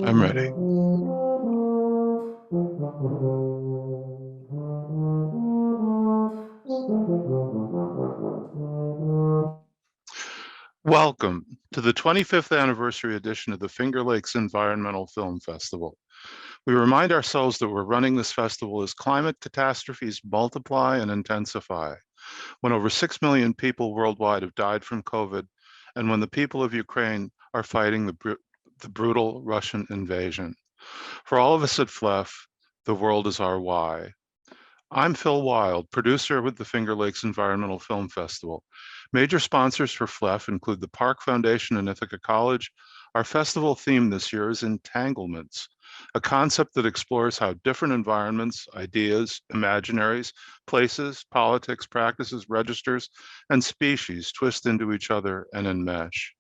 I'm ready. Welcome to the 25th anniversary edition of the Finger Lakes Environmental Film Festival. We remind ourselves that we're running this festival as climate catastrophes multiply and intensify, when over 6 million people worldwide have died from COVID, and when the people of Ukraine are fighting the brutal Russian invasion. For all of us at FLEF, the world is our why. I'm Phil Wild, producer with the Finger Lakes Environmental Film Festival. Major sponsors for FLEF include the Park Foundation and Ithaca College. Our festival theme this year is entanglements, a concept that explores how different environments, ideas, imaginaries, places, politics, practices, registers, and species twist into each other and enmesh.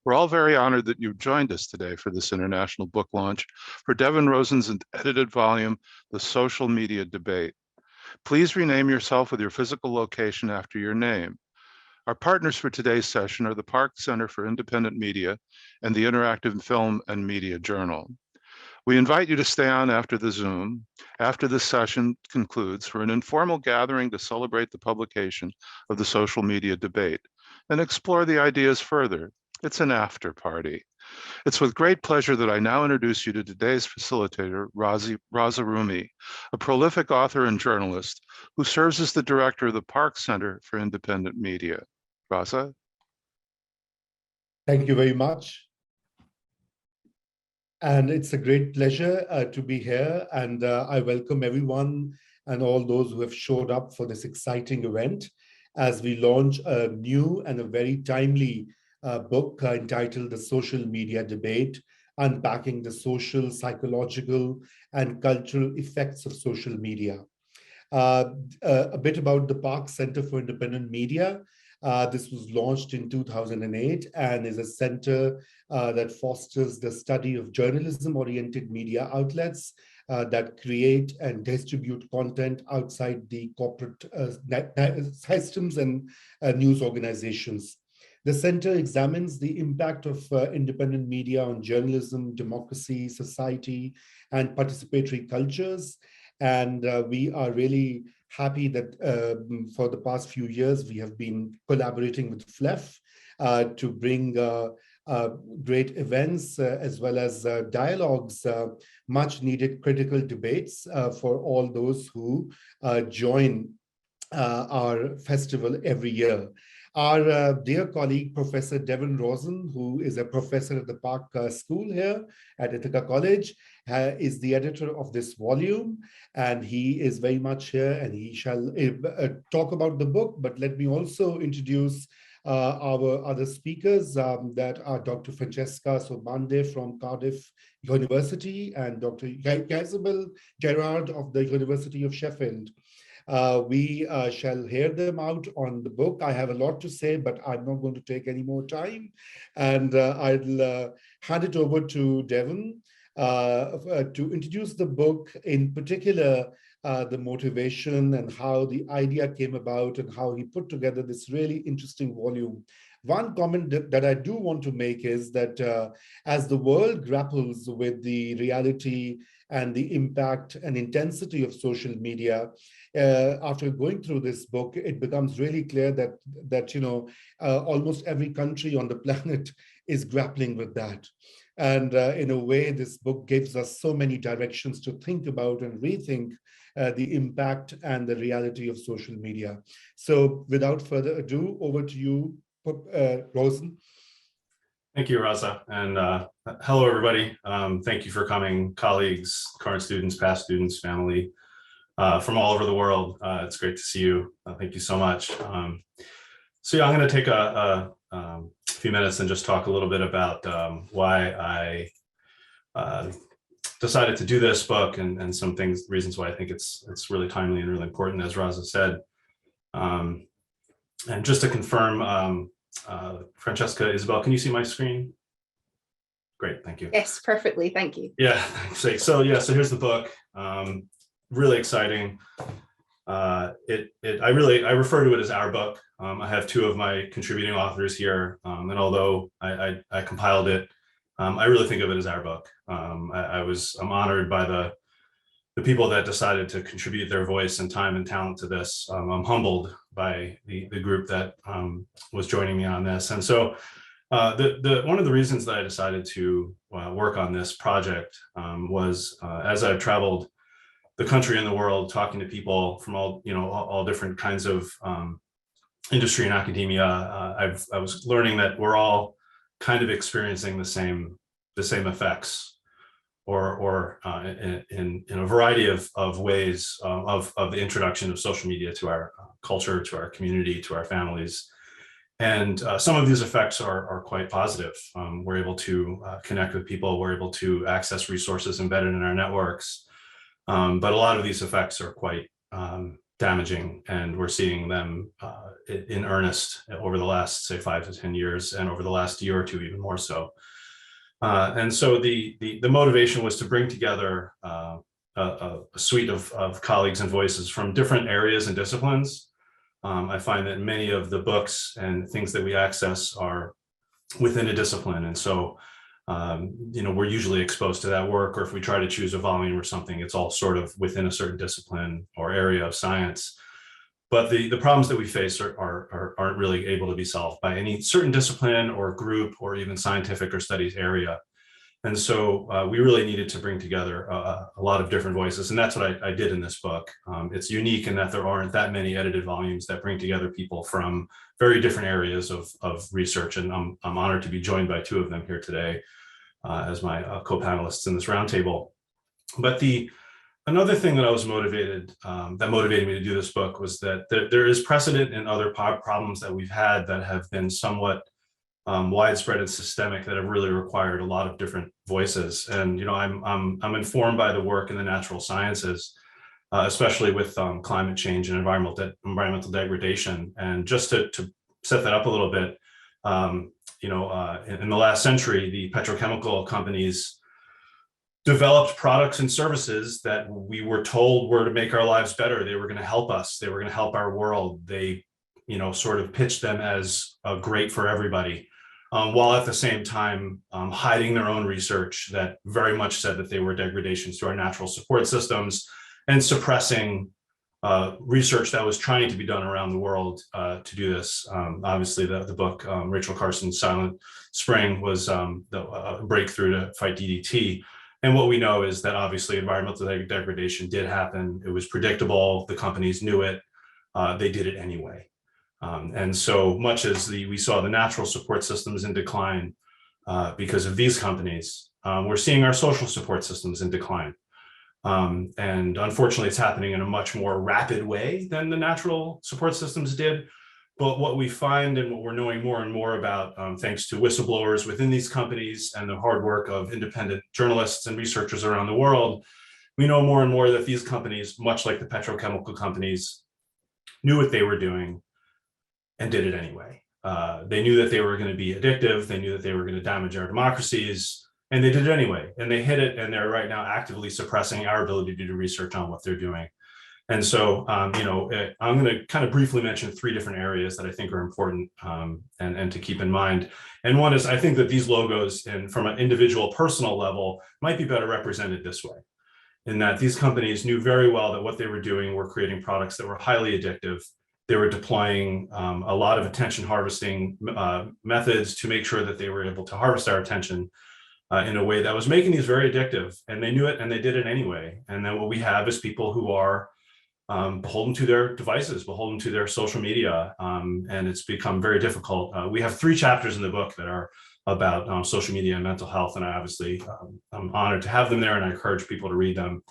We're all very honored that you've joined us today for this international book launch for Devin Rosen's edited volume, The Social Media Debate. Please rename yourself with your physical location after your name. Our partners for today's session are the Park Center for Independent Media and the Interactive Film and Media Journal. We invite you to stay on after the Zoom, after this session concludes, for an informal gathering to celebrate the publication of the Social Media Debate and explore the ideas further. It's an after party. It's with great pleasure that I now introduce you to today's facilitator, Razzie Razarumi, a prolific author and journalist who serves as the director of the Park Center for Independent Media. Raza? Thank you very much. And it's a great pleasure to be here. And I welcome everyone and all those who have showed up for this exciting event as we launch a new and a very timely book entitled The Social Media Debate, Unpacking the Social, Psychological, and Cultural Effects of Social Media. A bit about the Park Center for Independent Media. This was launched in 2008 and is a center that fosters the study of journalism-oriented media outlets that create and distribute content outside the corporate systems and news organizations. The center examines the impact of independent media on journalism, democracy, society, and participatory cultures. And we are really happy that for the past few years, we have been collaborating with FLEF to bring great events as well as dialogues, much needed critical debates for all those who join our festival every year. Our dear colleague, Professor Devin Rosen, who is a professor at the Park School here at Ithaca College, is the editor of this volume, and he is very much here, and he shall talk about the book. But let me also introduce our other speakers that are Dr. Francesca Sobande from Cardiff University and Dr. Isabel Gerard of the University of Sheffield. We shall hear them out on the book. I have a lot to say, but I'm not going to take any more time. And I'll hand it over to Devin to introduce the book, in particular, the motivation and how the idea came about and how he put together this really interesting volume. One comment that I do want to make is that as the world grapples with the reality and the impact and intensity of social media, after going through this book, it becomes really clear that almost every country on the planet is grappling with that. And in a way, this book gives us so many directions to think about and rethink the impact and the reality of social media. So without further ado, over to you, Rosen. Thank you, Raza. And hello, everybody. Thank you for coming, colleagues, current students, past students, family from all over the world. It's great to see you. Thank you so much. So yeah, I'm going to take a few minutes and just talk a little bit about why I decided to do this book and some reasons why I think it's really timely and really important, as Raza said. And just to confirm, Francesca, Isabel, can you see my screen? Great, thank you. Yes, perfectly, thank you. Yeah, thanks. So here's the book. Really exciting. I refer to it as our book. I have two of my contributing authors here, and although I compiled it, I really think of it as our book. I'm honored by the people that decided to contribute their voice and time and talent to this. I'm humbled by the group that was joining me on this. And so one of the reasons that I decided to work on this project was as I've traveled the country and the world, talking to people from all different kinds of industry and academia, I was learning that we're all kind of experiencing the same effects, or in a variety of ways of the introduction of social media to our culture, to our community, to our families. And some of these effects are quite positive. We're able to connect with people. We're able to access resources embedded in our networks. But a lot of these effects are quite damaging, and we're seeing them in earnest over the last, say, 5 to 10 years, and over the last year or two, even more so. And so the motivation was to bring together a suite of colleagues and voices from different areas and disciplines. I find that many of the books and things that we access are within a discipline. And so we're usually exposed to that work, or if we try to choose a volume or something, it's all sort of within a certain discipline or area of science. But the problems that we face aren't really able to be solved by any certain discipline or group or even scientific or studies area. And so we really needed to bring together a lot of different voices. And that's what I did in this book. It's unique in that there aren't that many edited volumes that bring together people from very different areas of research. And I'm honored to be joined by two of them here today as my co-panelists in this roundtable. But another thing that I was motivated me to do this book was that there is precedent in other problems that we've had that have been somewhat widespread and systemic, that have really required a lot of different voices. And I'm informed by the work in the natural sciences, especially with climate change and environmental degradation. And just to set that up a little bit, in the last century, the petrochemical companies developed products and services that we were told were to make our lives better. They were going to help us. They were going to help our world. They, sort of pitched them as great for everybody, while at the same time hiding their own research that very much said that they were degradations to our natural support systems, and suppressing research that was trying to be done around the world to do this. Obviously, the book, Rachel Carson's Silent Spring, was a breakthrough to fight DDT. And what we know is that obviously environmental degradation did happen. It was predictable. The companies knew it. They did it anyway. And so much as we saw the natural support systems in decline because of these companies, we're seeing our social support systems in decline. And unfortunately, it's happening in a much more rapid way than the natural support systems did. But what we find, and what we're knowing more and more about, thanks to whistleblowers within these companies and the hard work of independent journalists and researchers around the world, we know more and more that these companies, much like the petrochemical companies, knew what they were doing and did it anyway. They knew that they were going to be addictive. They knew that they were going to damage our democracies, and they did it anyway. And they hid it, and they're right now actively suppressing our ability to do research on what they're doing. And so, I'm going to kind of briefly mention 3 different areas that I think are important and to keep in mind. And one is, I think that these logos, and from an individual personal level, might be better represented this way, in that these companies knew very well that what they were doing were creating products that were highly addictive. They were deploying a lot of attention harvesting methods to make sure that they were able to harvest our attention in a way that was making these very addictive. And they knew it, and they did it anyway. And then what we have is people who are beholden to their devices, beholden to their social media, and it's become very difficult. We have 3 chapters in the book that are about social media and mental health, and I obviously I'm honored to have them there, and I encourage people to read them.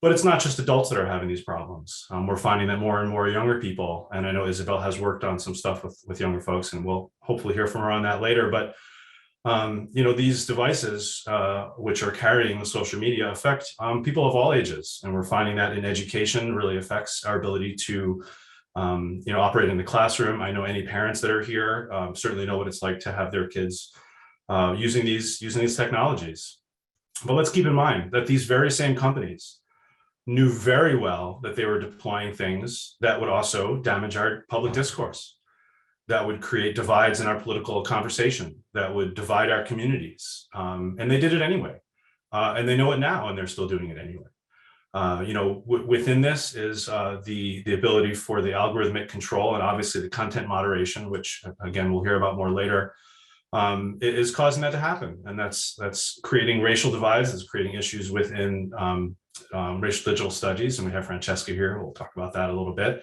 But it's not just adults that are having these problems. We're finding that more and more younger people, and I know Isabel has worked on some stuff with younger folks, and we'll hopefully hear from her on that later. But these devices, which are carrying the social media, affect people of all ages. And we're finding that in education really affects our ability to, operate in the classroom. I know any parents that are here certainly know what it's like to have their kids using these technologies. But let's keep in mind that these very same companies knew very well that they were deploying things that would also damage our public discourse, that would create divides in our political conversation, that would divide our communities. And they did it anyway. And they know it now, and they're still doing it anyway. Within this is the ability for the algorithmic control and obviously the content moderation, which again, we'll hear about more later, is causing that to happen. And that's creating racial divides, it's creating issues within racial digital studies. And we have Francesca here, who will talk about that a little bit.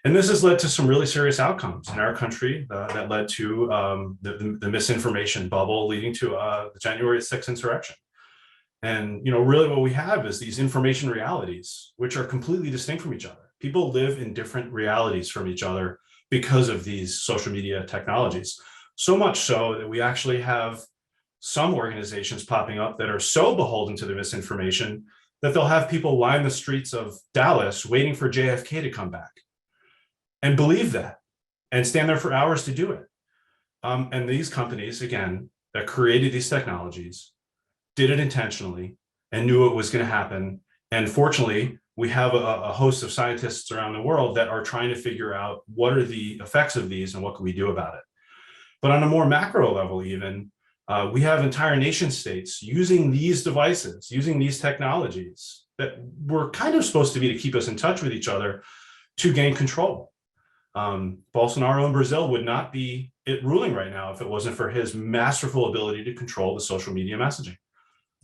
And this has led to some really serious outcomes in our country that led to the misinformation bubble leading to the January 6th insurrection. And really what we have is these information realities, which are completely distinct from each other. People live in different realities from each other because of these social media technologies. So much so that we actually have some organizations popping up that are so beholden to the misinformation that they'll have people line the streets of Dallas waiting for JFK to come back and believe that and stand there for hours to do it. And these companies, again, that created these technologies did it intentionally and knew it was going to happen. And fortunately, we have a host of scientists around the world that are trying to figure out what are the effects of these and what can we do about it. But on a more macro level, even, we have entire nation states using these devices, using these technologies that were kind of supposed to be to keep us in touch with each other to gain control. Bolsonaro in Brazil would not be ruling right now if it wasn't for his masterful ability to control the social media messaging.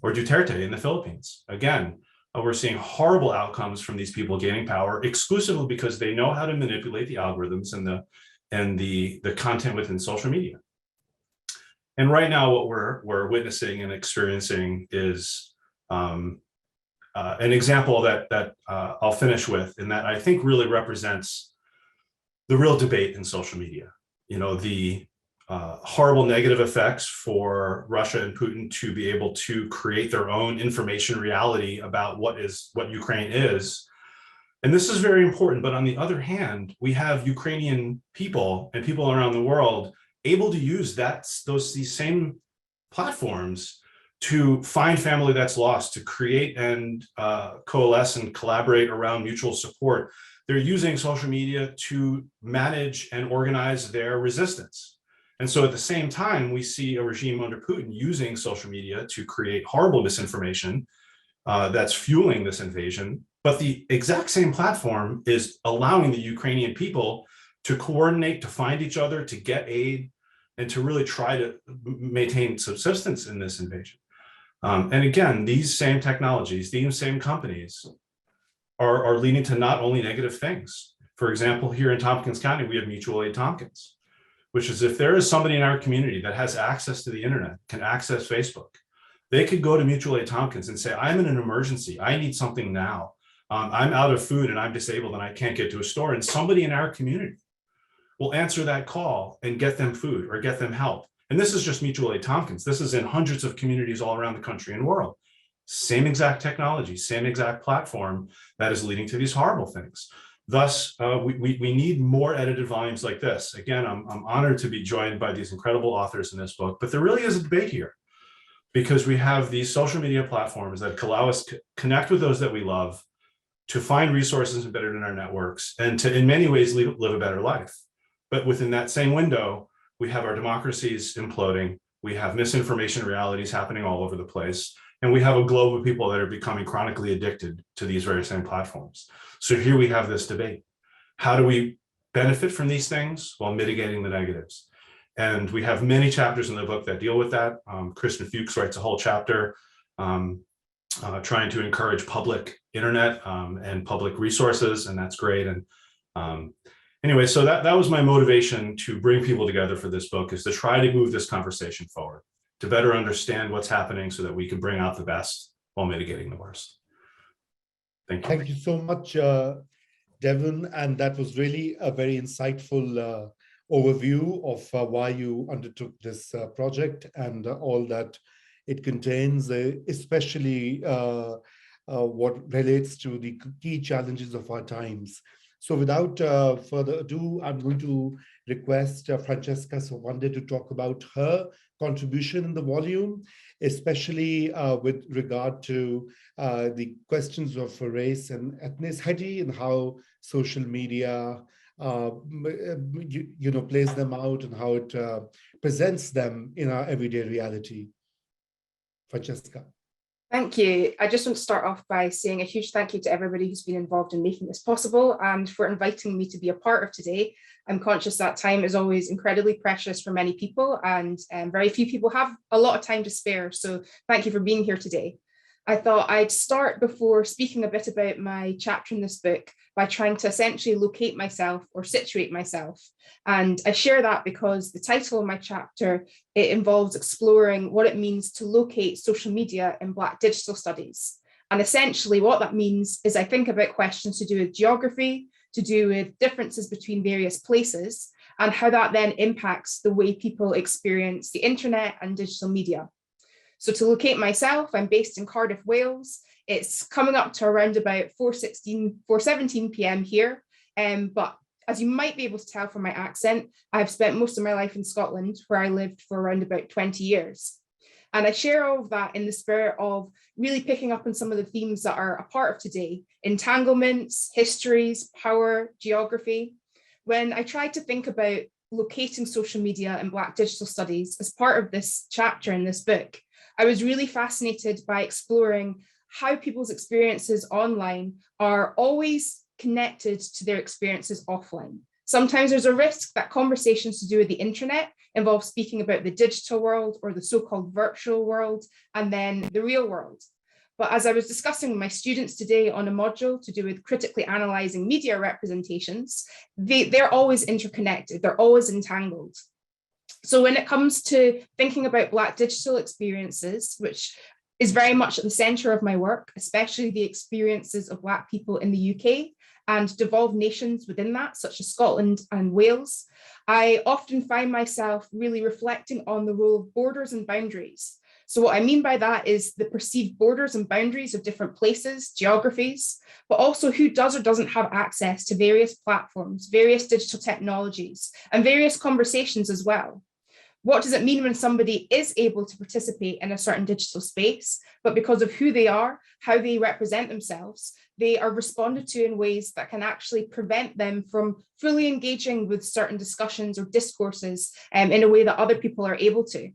Or Duterte in the Philippines. Again, we're seeing horrible outcomes from these people gaining power exclusively because they know how to manipulate the algorithms and the content within social media. And right now, what we're witnessing and experiencing is an example that I'll finish with, and that I think really represents the real debate in social media. The horrible negative effects for Russia and Putin to be able to create their own information reality about what Ukraine is. And this is very important. But on the other hand, we have Ukrainian people and people around the world able to use these same platforms to find family that's lost, to create and coalesce and collaborate around mutual support. They're using social media to manage and organize their resistance. And so at the same time, we see a regime under Putin using social media to create horrible misinformation that's fueling this invasion. But the exact same platform is allowing the Ukrainian people to coordinate, to find each other, to get aid, and to really try to maintain subsistence in this invasion. And again, these same technologies, these same companies are leading to not only negative things. For example, here in Tompkins County, we have Mutual Aid Tompkins, which is if there is somebody in our community that has access to the internet, can access Facebook, they could go to Mutual Aid Tompkins and say, I'm in an emergency, I need something now. I'm out of food and I'm disabled and I can't get to a store. And somebody in our community will answer that call and get them food or get them help. And this is just Mutual Aid Tompkins. This is in hundreds of communities all around the country and world. Same exact technology, same exact platform that is leading to these horrible things. Thus, we need more edited volumes like this. Again, I'm honored to be joined by these incredible authors in this book, but there really is a debate here because we have these social media platforms that allow us to connect with those that we love, to find resources embedded in our networks, and to, in many ways, live a better life. But within that same window, we have our democracies imploding, we have misinformation realities happening all over the place, and we have a globe of people that are becoming chronically addicted to these very same platforms. So here we have this debate. How do we benefit from these things while mitigating the negatives? And we have many chapters in the book that deal with that. Kristen Fuchs writes a whole chapter trying to encourage public internet and public resources, and that's great. And anyway, so that was my motivation to bring people together for this book, is to try to move this conversation forward, to better understand what's happening so that we can bring out the best while mitigating the worst. Thank you. Thank you so much, Devin. And that was really a very insightful overview of why you undertook this project and all that it contains, especially what relates to the key challenges of our times, So without further ado, I'm going to request Francesca Sovande to talk about her contribution in the volume, especially with regard to the questions of race and ethnicity and how social media plays them out and how it presents them in our everyday reality. Francesca. Thank you. I just want to start off by saying a huge thank you to everybody who's been involved in making this possible and for inviting me to be a part of today. I'm conscious that time is always incredibly precious for many people, and very few people have a lot of time to spare. So thank you for being here today. I thought I'd start before speaking a bit about my chapter in this book by trying to essentially locate myself or situate myself. And I share that because the title of my chapter, it involves exploring what it means to locate social media in Black digital studies. And essentially what that means is I think about questions to do with geography, to do with differences between various places, and how that then impacts the way people experience the internet and digital media. So to locate myself, I'm based in Cardiff, Wales. It's coming up to around about 4:17 p.m. here. But as you might be able to tell from my accent, I've spent most of my life in Scotland, where I lived for around about 20 years. And I share all of that in the spirit of really picking up on some of the themes that are a part of today: entanglements, histories, power, geography. When I tried to think about locating social media in Black digital studies as part of this chapter in this book, I was really fascinated by exploring how people's experiences online are always connected to their experiences offline. Sometimes there's a risk that conversations to do with the internet involve speaking about the digital world or the so-called virtual world, and then the real world. But as I was discussing with my students today on a module to do with critically analyzing media representations, they're always interconnected, they're always entangled. So when it comes to thinking about Black digital experiences, which is very much at the center of my work, especially the experiences of Black people in the UK and devolved nations within that, such as Scotland and Wales, I often find myself really reflecting on the role of borders and boundaries. So what I mean by that is the perceived borders and boundaries of different places, geographies, but also who does or doesn't have access to various platforms, various digital technologies, and various conversations as well. What does it mean when somebody is able to participate in a certain digital space, but because of who they are, how they represent themselves, they are responded to in ways that can actually prevent them from fully engaging with certain discussions or discourses in a way that other people are able to?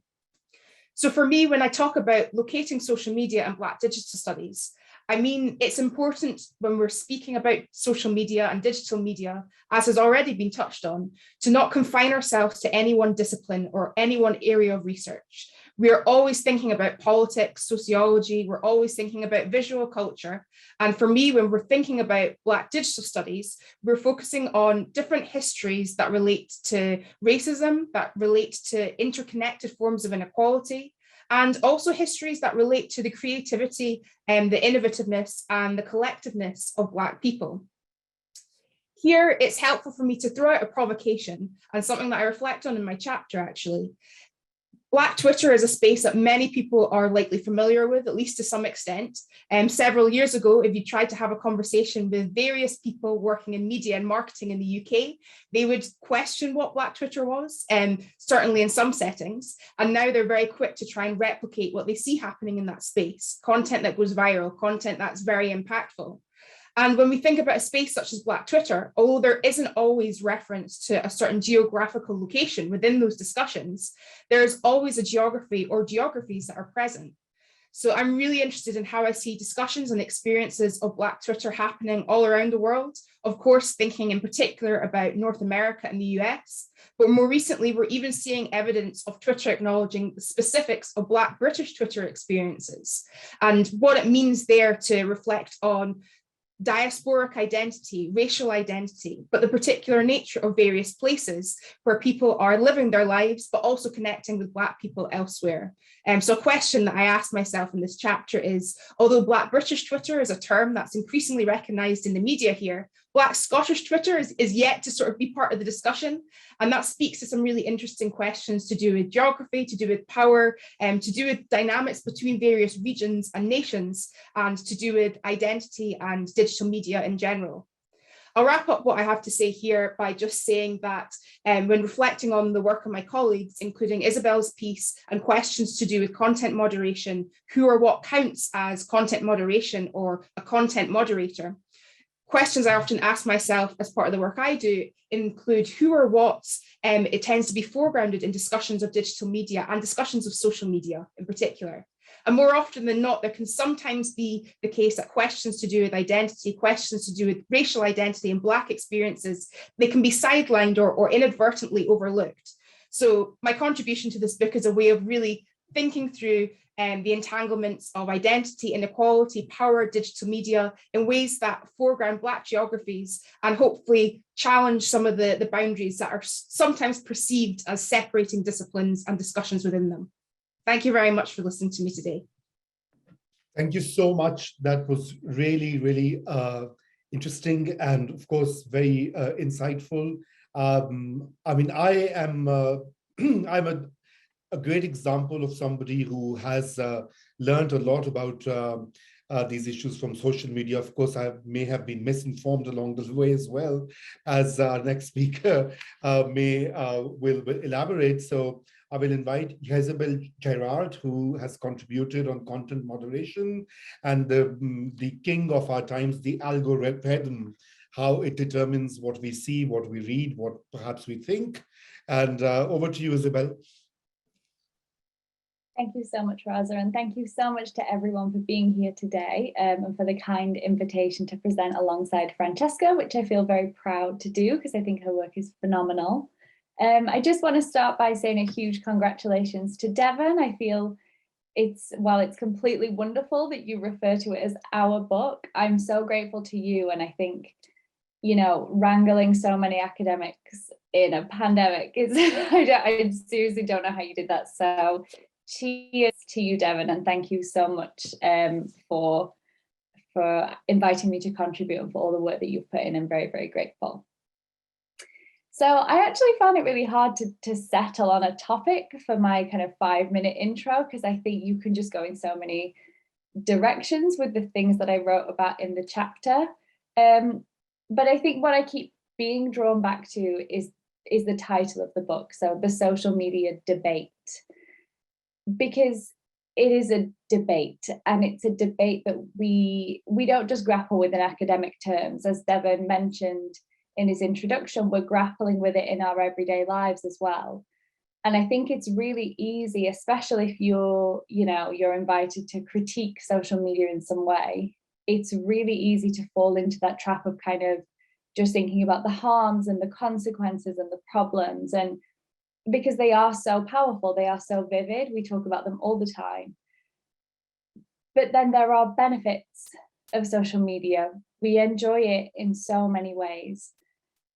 So for me, when I talk about locating social media and Black digital studies, I mean, it's important when we're speaking about social media and digital media, as has already been touched on, to not confine ourselves to any one discipline or any one area of research. We're always thinking about politics, sociology, we're always thinking about visual culture. And for me, when we're thinking about Black digital studies, we're focusing on different histories that relate to racism, that relate to interconnected forms of inequality, and also histories that relate to the creativity and the innovativeness and the collectiveness of Black people. Here, it's helpful for me to throw out a provocation and something that I reflect on in my chapter, actually. Black Twitter is a space that many people are likely familiar with, at least to some extent. Several years ago, if you tried to have a conversation with various people working in media and marketing in the UK, they would question what Black Twitter was, certainly in some settings. And now they're very quick to try and replicate what they see happening in that space, content that goes viral, content that's very impactful. And when we think about a space such as Black Twitter, although there isn't always reference to a certain geographical location within those discussions, there's always a geography or geographies that are present. So I'm really interested in how I see discussions and experiences of Black Twitter happening all around the world. Of course, thinking in particular about North America and the US, but more recently, we're even seeing evidence of Twitter acknowledging the specifics of Black British Twitter experiences and what it means there to reflect on diasporic identity, racial identity, but the particular nature of various places where people are living their lives, but also connecting with Black people elsewhere. So a question that I asked myself in this chapter is, although Black British Twitter is a term that's increasingly recognised in the media here, Black Scottish Twitter is yet to sort of be part of the discussion. And that speaks to some really interesting questions to do with geography, to do with power, to do with dynamics between various regions and nations, and to do with identity and digital media in general. I'll wrap up what I have to say here by just saying that when reflecting on the work of my colleagues, including Isabel's piece and questions to do with content moderation, who or what counts as content moderation or a content moderator, questions I often ask myself as part of the work I do include who or what it tends to be foregrounded in discussions of digital media and discussions of social media in particular. And more often than not, there can sometimes be the case that questions to do with identity, questions to do with racial identity and Black experiences, they can be sidelined or inadvertently overlooked. So my contribution to this book is a way of really thinking through the entanglements of identity, inequality, power, digital media in ways that foreground Black geographies and hopefully challenge some of the boundaries that are sometimes perceived as separating disciplines and discussions within them. Thank you very much for listening to me today. Thank you so much. That was really, really interesting and, of course, very insightful. I mean, I am I'm a great example of somebody who has learned a lot about these issues from social media. Of course, I may have been misinformed along the way as well, as our next speaker will elaborate. So I will invite Isabel Gerard, who has contributed on content moderation and the king of our times, the algorithm, how it determines what we see, what we read, what perhaps we think. And over to you, Isabel. Thank you so much, Raza, and thank you so much to everyone for being here today and for the kind invitation to present alongside Francesca, which I feel very proud to do because I think her work is phenomenal. I just want to start by saying a huge congratulations to Devon. I feel while it's completely wonderful that you refer to it as our book, I'm so grateful to you. And I think, you know, wrangling so many academics in a pandemic is, I seriously don't know how you did that. So cheers to you, Devon, and thank you so much for inviting me to contribute and for all the work that you've put in. I'm very, very grateful. So I actually found it really hard to settle on a topic for my kind of 5-minute intro, because I think you can just go in so many directions with the things that I wrote about in the chapter. But I think what I keep being drawn back to is the title of the book, so The Social Media Debate, because it is a debate, and it's a debate that we don't just grapple with in academic terms. As Devon mentioned in his introduction, we're grappling with it in our everyday lives as well. And I think it's really easy, especially if you're invited to critique social media in some way, it's really easy to fall into that trap of kind of just thinking about the harms and the consequences and the problems. And because they are so powerful, they are so vivid, we talk about them all the time. But then there are benefits of social media. We enjoy it in so many ways.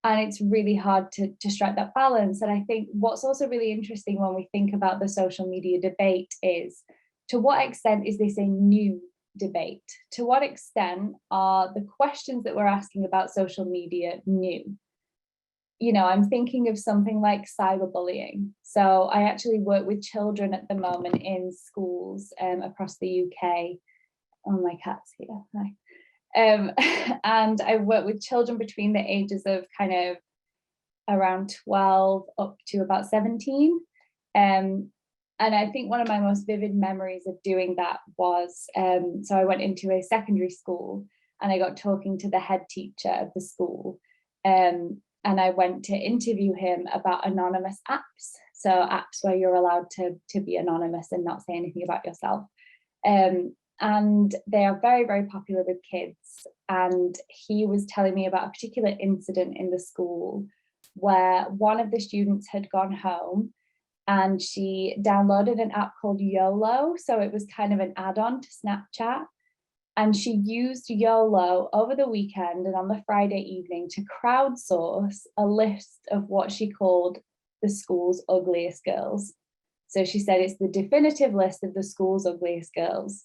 And it's really hard to strike that balance. And I think what's also really interesting when we think about the social media debate is, to what extent is this a new debate? To what extent are the questions that we're asking about social media new? You know, I'm thinking of something like cyberbullying. So I actually work with children at the moment in schools across the UK. Oh, my cat's here. Hi. And I work with children between the ages of kind of around 12 up to about 17. And I think one of my most vivid memories of doing that was, so I went into a secondary school and I got talking to the head teacher of the school. And I went to interview him about anonymous apps. So apps where you're allowed to be anonymous and not say anything about yourself. And they are very, very popular with kids. And he was telling me about a particular incident in the school where one of the students had gone home and she downloaded an app called YOLO. So it was kind of an add-on to Snapchat. And she used YOLO over the weekend and on the Friday evening to crowdsource a list of what she called the school's ugliest girls. So she said it's the definitive list of the school's ugliest girls.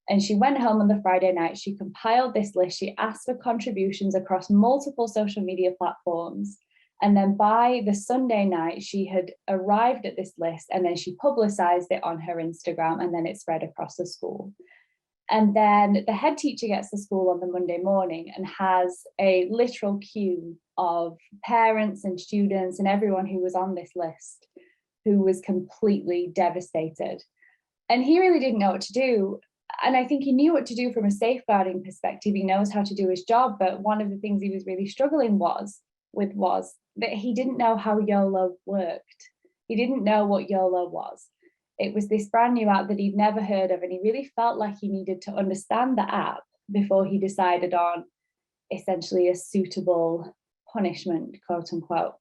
And she went home on the Friday night, she compiled this list, she asked for contributions across multiple social media platforms. And then by the Sunday night, she had arrived at this list and then she publicized it on her Instagram and then it spread across the school. And then the head teacher gets to school on the Monday morning and has a literal queue of parents and students and everyone who was on this list who was completely devastated. And he really didn't know what to do. And I think he knew what to do from a safeguarding perspective. He knows how to do his job. But one of the things he was really struggling with was that he didn't know how YOLO worked. He didn't know what YOLO was. It was this brand new app that he'd never heard of, and he really felt like he needed to understand the app before he decided on essentially a suitable punishment, quote unquote.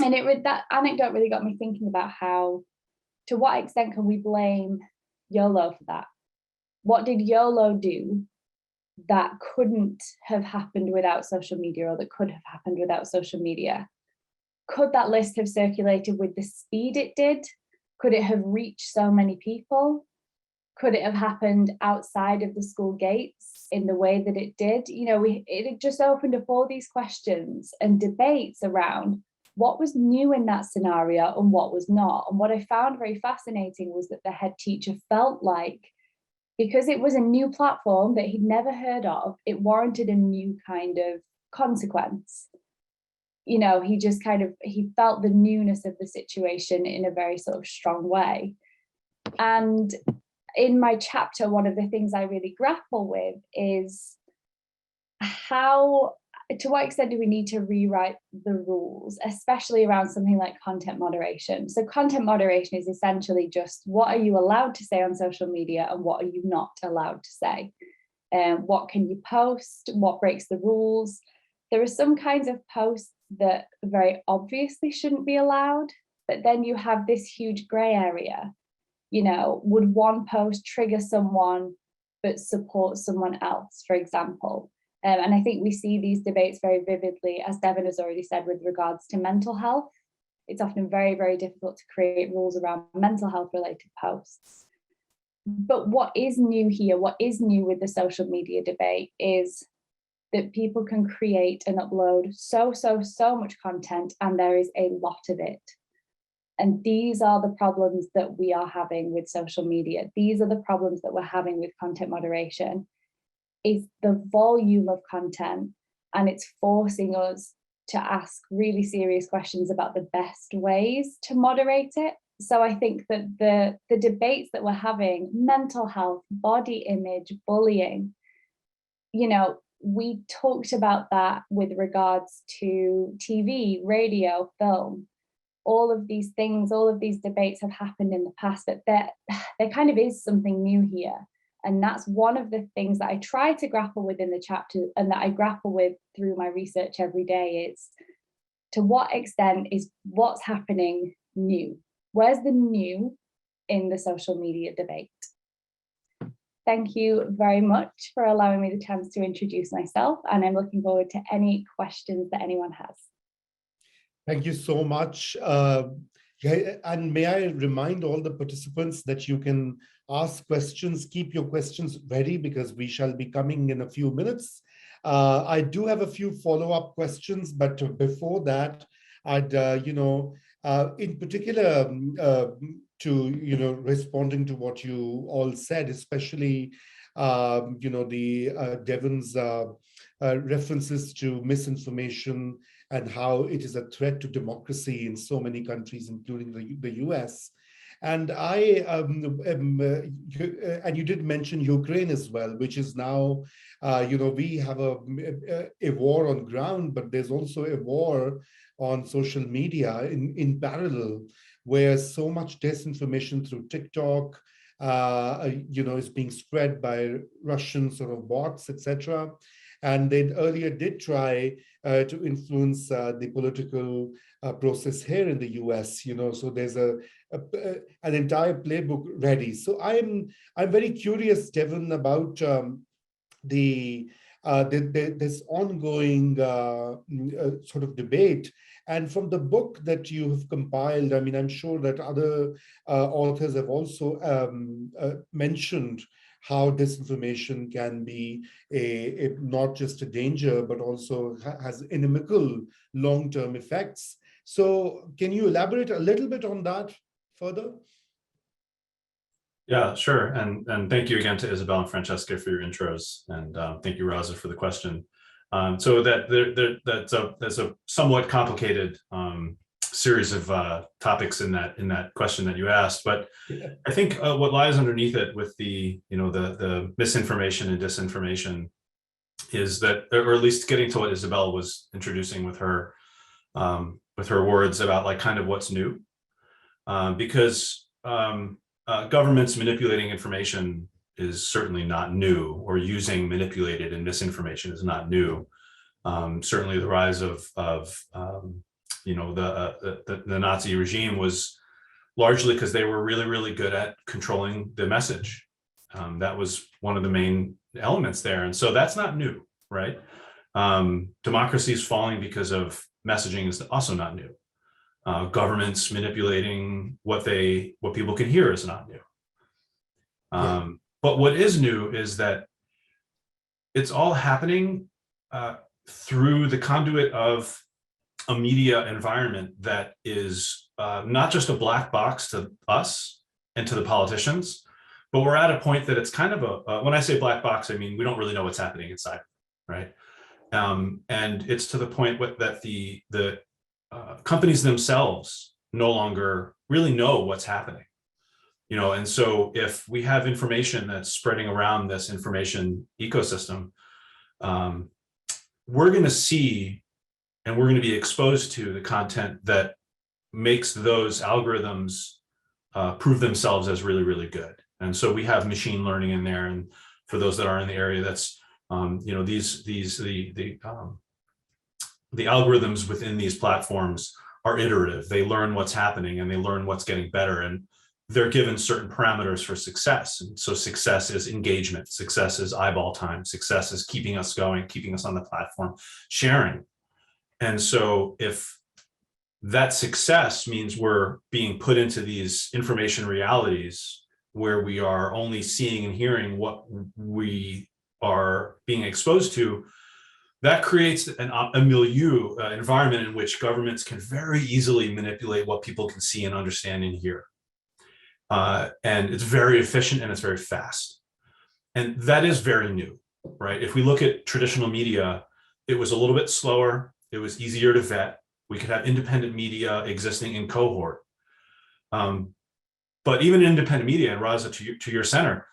And that anecdote really got me thinking about how, to what extent can we blame YOLO for that? What did YOLO do that couldn't have happened without social media, or that could have happened without social media? Could that list have circulated with the speed it did? Could it have reached so many people? Could it have happened outside of the school gates in the way that it did? You know, it just opened up all these questions and debates around what was new in that scenario and what was not. And what I found very fascinating was that the head teacher felt like, because it was a new platform that he'd never heard of, it warranted a new kind of consequence. You know, he felt the newness of the situation in a very sort of strong way. And in my chapter, one of the things I really grapple with is to what extent do we need to rewrite the rules, especially around something like content moderation? So content moderation is essentially just, what are you allowed to say on social media and what are you not allowed to say? What can you post? What breaks the rules? There are some kinds of posts that very obviously shouldn't be allowed, but then you have this huge gray area. You know, would one post trigger someone but support someone else, for example? And I think we see these debates very vividly, as Devin has already said, with regards to mental health. It's often very, very difficult to create rules around mental health related posts. But what is new here, what is new with the social media debate is that people can create and upload so much content, and there is a lot of it. And these are the problems that we are having with social media. These are the problems that we're having with content moderation, is the volume of content, and it's forcing us to ask really serious questions about the best ways to moderate it. So I think that the debates that we're having, mental health, body image, bullying, you know, we talked about that with regards to TV, radio, film. All of these things, all of these debates have happened in the past, but there kind of is something new here. And that's one of the things that I try to grapple with in the chapter, and that I grapple with through my research every day, is to what extent is what's happening new? Where's the new in the social media debate? Thank you very much for allowing me the chance to introduce myself, and I'm looking forward to any questions that anyone has. Thank you so much. And may I remind all the participants that you can ask questions, keep your questions ready, because we shall be coming in a few minutes. I do have a few follow-up questions, but before that, I'd, in particular, to, responding to what you all said, especially, Devin's references to misinformation and how it is a threat to democracy in so many countries, including the US. And and you did mention Ukraine as well, which is now, we have a war on ground, but there's also a war on social media in parallel, where so much disinformation through TikTok, is being spread by Russian sort of bots, etc. And they earlier did try to influence the political process here in the US. So there's an entire playbook ready. So I'm very curious, Devin, about this ongoing sort of debate. And from the book that you have compiled, I mean, I'm sure that other authors have also mentioned how disinformation can be not just a danger, but also has inimical long-term effects. So can you elaborate a little bit on that further? Yeah, sure. And thank you again to Isabel and Francesca for your intros. And thank you, Raza, for the question. So that's a somewhat complicated series of topics in that question that you asked. But I think what lies underneath it with the misinformation and disinformation is that, or at least getting to what Isabel was introducing with her words about like kind of what's new, because governments manipulating information is certainly not new, or using manipulated and misinformation is not new. Certainly, the rise of the Nazi regime was largely because they were really, really good at controlling the message. That was one of the main elements there, and so that's not new, right? Democracy is falling because of messaging is also not new. Governments manipulating what people can hear is not new. But what is new is that it's all happening through the conduit of a media environment that is not just a black box to us and to the politicians, but we're at a point that it's kind of when I say black box, I mean, we don't really know what's happening inside, right? And it's to the point that the companies themselves no longer really know what's happening, and so if we have information that's spreading around this information ecosystem, we're going to see and we're going to be exposed to the content that makes those algorithms prove themselves as really, really good. And so we have machine learning in there, and for those that are in the area, that's the algorithms within these platforms are iterative. They learn what's happening and they learn what's getting better, and they're given certain parameters for success. And so success is engagement, success is eyeball time, success is keeping us going, keeping us on the platform, sharing. And so if that success means we're being put into these information realities where we are only seeing and hearing what we are being exposed to, that creates a milieu environment in which governments can very easily manipulate what people can see and understand and hear. And it's very efficient and it's very fast. And that is very new, right? If we look at traditional media, it was a little bit slower. It was easier to vet. We could have independent media existing in cohort. But even independent media, and Raza, to your center,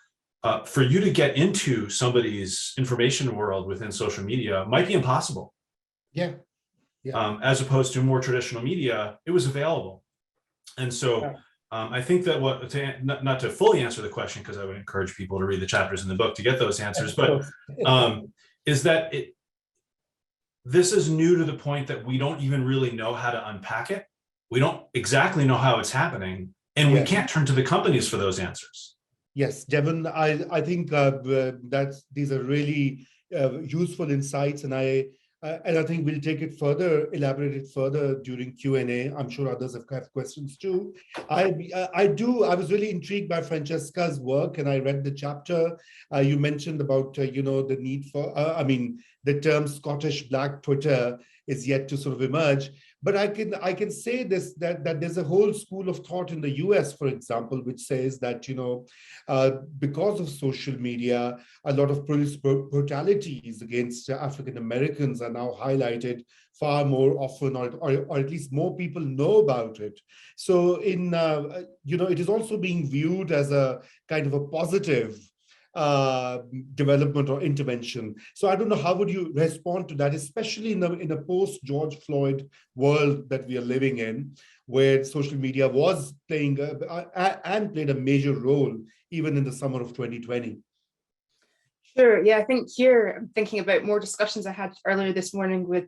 for you to get into somebody's information world within social media might be impossible. Yeah. As opposed to more traditional media, it was available. And so I think that not to fully answer the question, because I would encourage people to read the chapters in the book to get those answers, but is that this is new to the point that we don't even really know how to unpack it. We don't exactly know how it's happening, and we can't turn to the companies for those answers. Yes, Devon, I think these are really useful insights, and I think we'll take it further, elaborate it further during Q&A. I'm sure others have questions too. I was really intrigued by Francesca's work, and I read the chapter. You mentioned about the need for the term Scottish Black Twitter is yet to sort of emerge. But I can say this, that there's a whole school of thought in the US, for example, which says that, because of social media, a lot of police brutalities against African Americans are now highlighted far more often, or at least more people know about it. So it is also being viewed as a kind of a positive development or intervention. So I don't know, how would you respond to that, especially in a post-George Floyd world that we are living in, where social media was playing and played a major role even in the summer of 2020? Sure. Yeah, I think here I'm thinking about more discussions I had earlier this morning with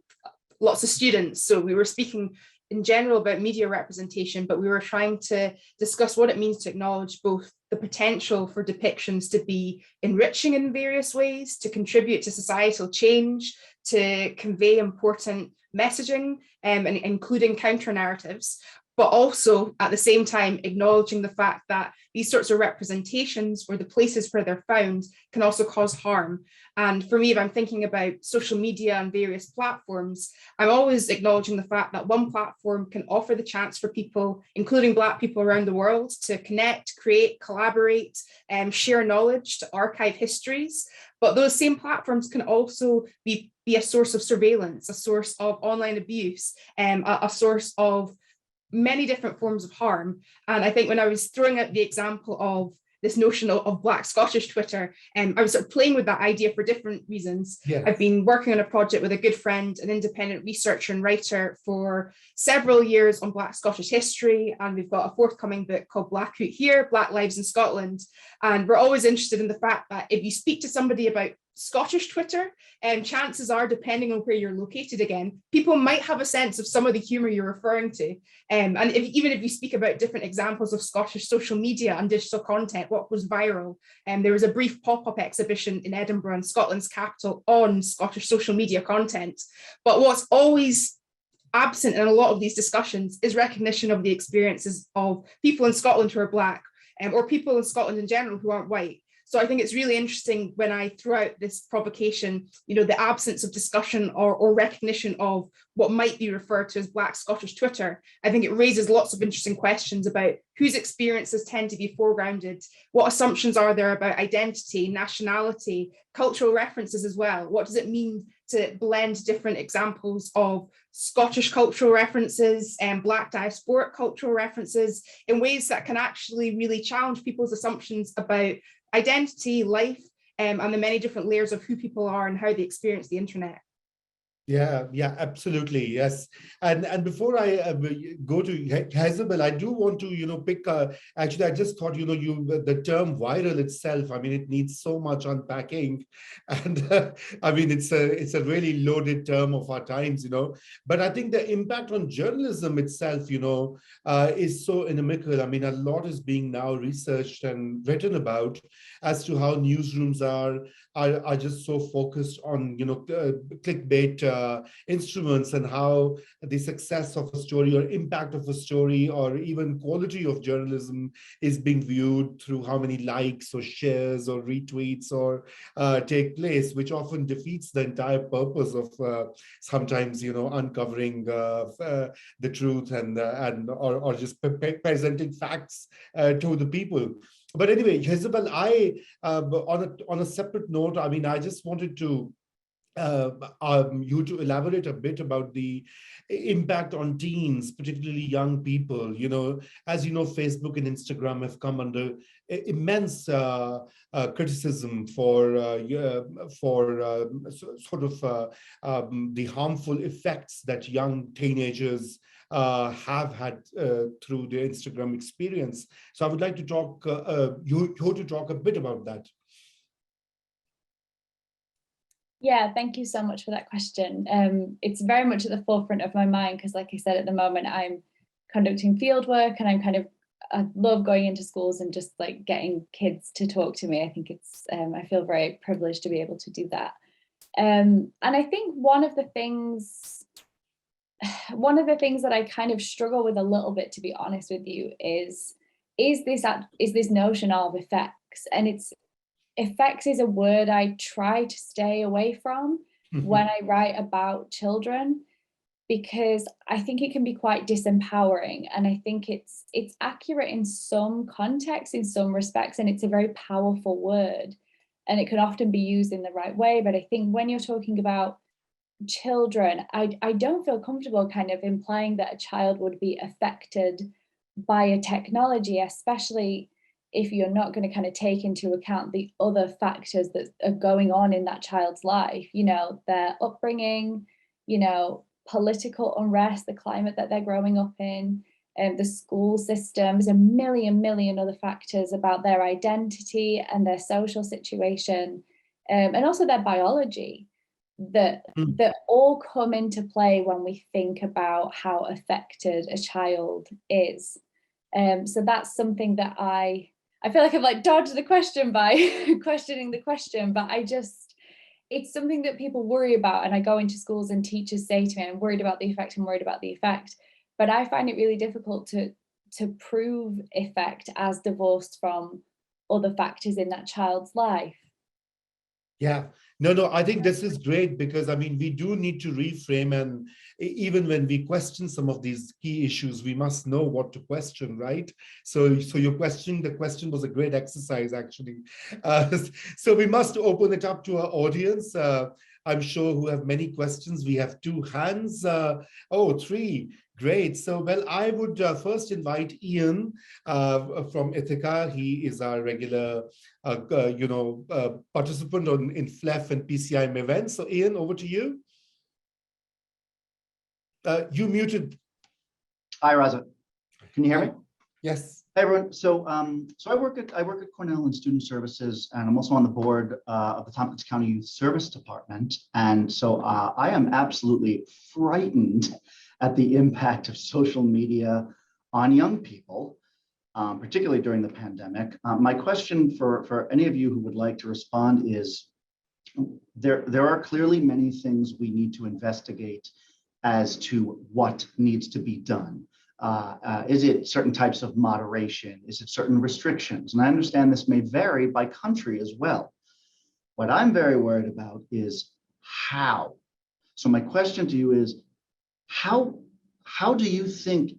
lots of students. So we were speaking in general about media representation, but we were trying to discuss what it means to acknowledge both the potential for depictions to be enriching in various ways, to contribute to societal change, to convey important messaging, and including counter narratives, but also at the same time acknowledging the fact that these sorts of representations or the places where they're found can also cause harm. And for me, if I'm thinking about social media and various platforms, I'm always acknowledging the fact that one platform can offer the chance for people, including Black people around the world, to connect, create, collaborate, share knowledge, to archive histories. But those same platforms can also be a source of surveillance, a source of online abuse, a source of many different forms of harm. And I think when I was throwing out the example of this notion of Black Scottish Twitter, I was sort of playing with that idea for different reasons. Yes. I've been working on a project with a good friend, an independent researcher and writer, for several years on Black Scottish history, and we've got a forthcoming book called Blackhood Here, Black Lives in Scotland. And we're always interested in the fact that if you speak to somebody about Scottish Twitter, chances are, depending on where you're located again, people might have a sense of some of the humour you're referring to. And even if you speak about different examples of Scottish social media and digital content, what was viral, there was a brief pop-up exhibition in Edinburgh, in Scotland's capital, on Scottish social media content. But what's always absent in a lot of these discussions is recognition of the experiences of people in Scotland who are Black, or people in Scotland in general who aren't white. So I think it's really interesting when I throw out this provocation, the absence of discussion or recognition of what might be referred to as Black Scottish Twitter. I think it raises lots of interesting questions about whose experiences tend to be foregrounded, what assumptions are there about identity, nationality, cultural references as well. What does it mean to blend different examples of Scottish cultural references and Black diasporic cultural references in ways that can actually really challenge people's assumptions about identity, life, and the many different layers of who people are and how they experience the internet. Yeah, absolutely, yes. And before I go to Hazelbel, I do want to, pick. Actually, I just thought, the term viral itself. I mean, it needs so much unpacking, and I mean, it's a really loaded term of our times, But I think the impact on journalism itself, is so inimical. I mean, a lot is being now researched and written about as to how newsrooms are just so focused on, clickbait instruments, and how the success of a story or impact of a story or even quality of journalism is being viewed through how many likes or shares or retweets or take place, which often defeats the entire purpose of sometimes, uncovering the truth and or just presenting facts to the people. But anyway, Hazelbel, on a separate note, I mean, I just wanted to you to elaborate a bit about the impact on teens, particularly young people. As you know, Facebook and Instagram have come under immense criticism for sort of the harmful effects that young teenagers have had through their Instagram experience. So I would like to talk you to talk a bit about that. Yeah, thank you so much for that question. It's very much at the forefront of my mind because, like I said, at the moment I'm conducting field work, and I love going into schools and just like getting kids to talk to me. I think it's I feel very privileged to be able to do that. And I think one of the things that I kind of struggle with a little bit, to be honest with you, is this notion of effects. And effects is a word I try to stay away from when I write about children, because I think it can be quite disempowering. And I think it's accurate in some contexts, in some respects, and it's a very powerful word, and it can often be used in the right way. But I think when you're talking about children, I don't feel comfortable kind of implying that a child would be affected by a technology, especially if you're not going to kind of take into account the other factors that are going on in that child's life, their upbringing, political unrest, the climate that they're growing up in, the school system. There's a million other factors about their identity and their social situation, and also their biology that all come into play when we think about how affected a child is. So that's something that I feel like I've like dodged the question by questioning the question, but it's something that people worry about. And I go into schools and teachers say to me, I'm worried about the effect, but I find it really difficult to prove effect as divorced from other factors in that child's life. Yeah, no, I think this is great because I mean, we do need to reframe, and even when we question some of these key issues, we must know what to question, right? So your question, the question was a great exercise, actually. So we must open it up to our audience. I'm sure who have many questions. We have 2 hands. Oh, 3. Great. So, well, I would first invite Ian from Ithaca. He is our regular, participant in FLEF and PCIM events. So, Ian, over to you. You muted. Hi, Raza. Can you hear me? Yes. Hey, everyone. So I work at Cornell in Student Services, and I'm also on the board of the Tompkins County Youth Service Department. And so I am absolutely frightened at the impact of social media on young people, particularly during the pandemic. My question for any of you who would like to respond is, there are clearly many things we need to investigate as to what needs to be done. Is it certain types of moderation? Is it certain restrictions? And I understand this may vary by country as well. What I'm very worried about is how. So my question to you is, how do you think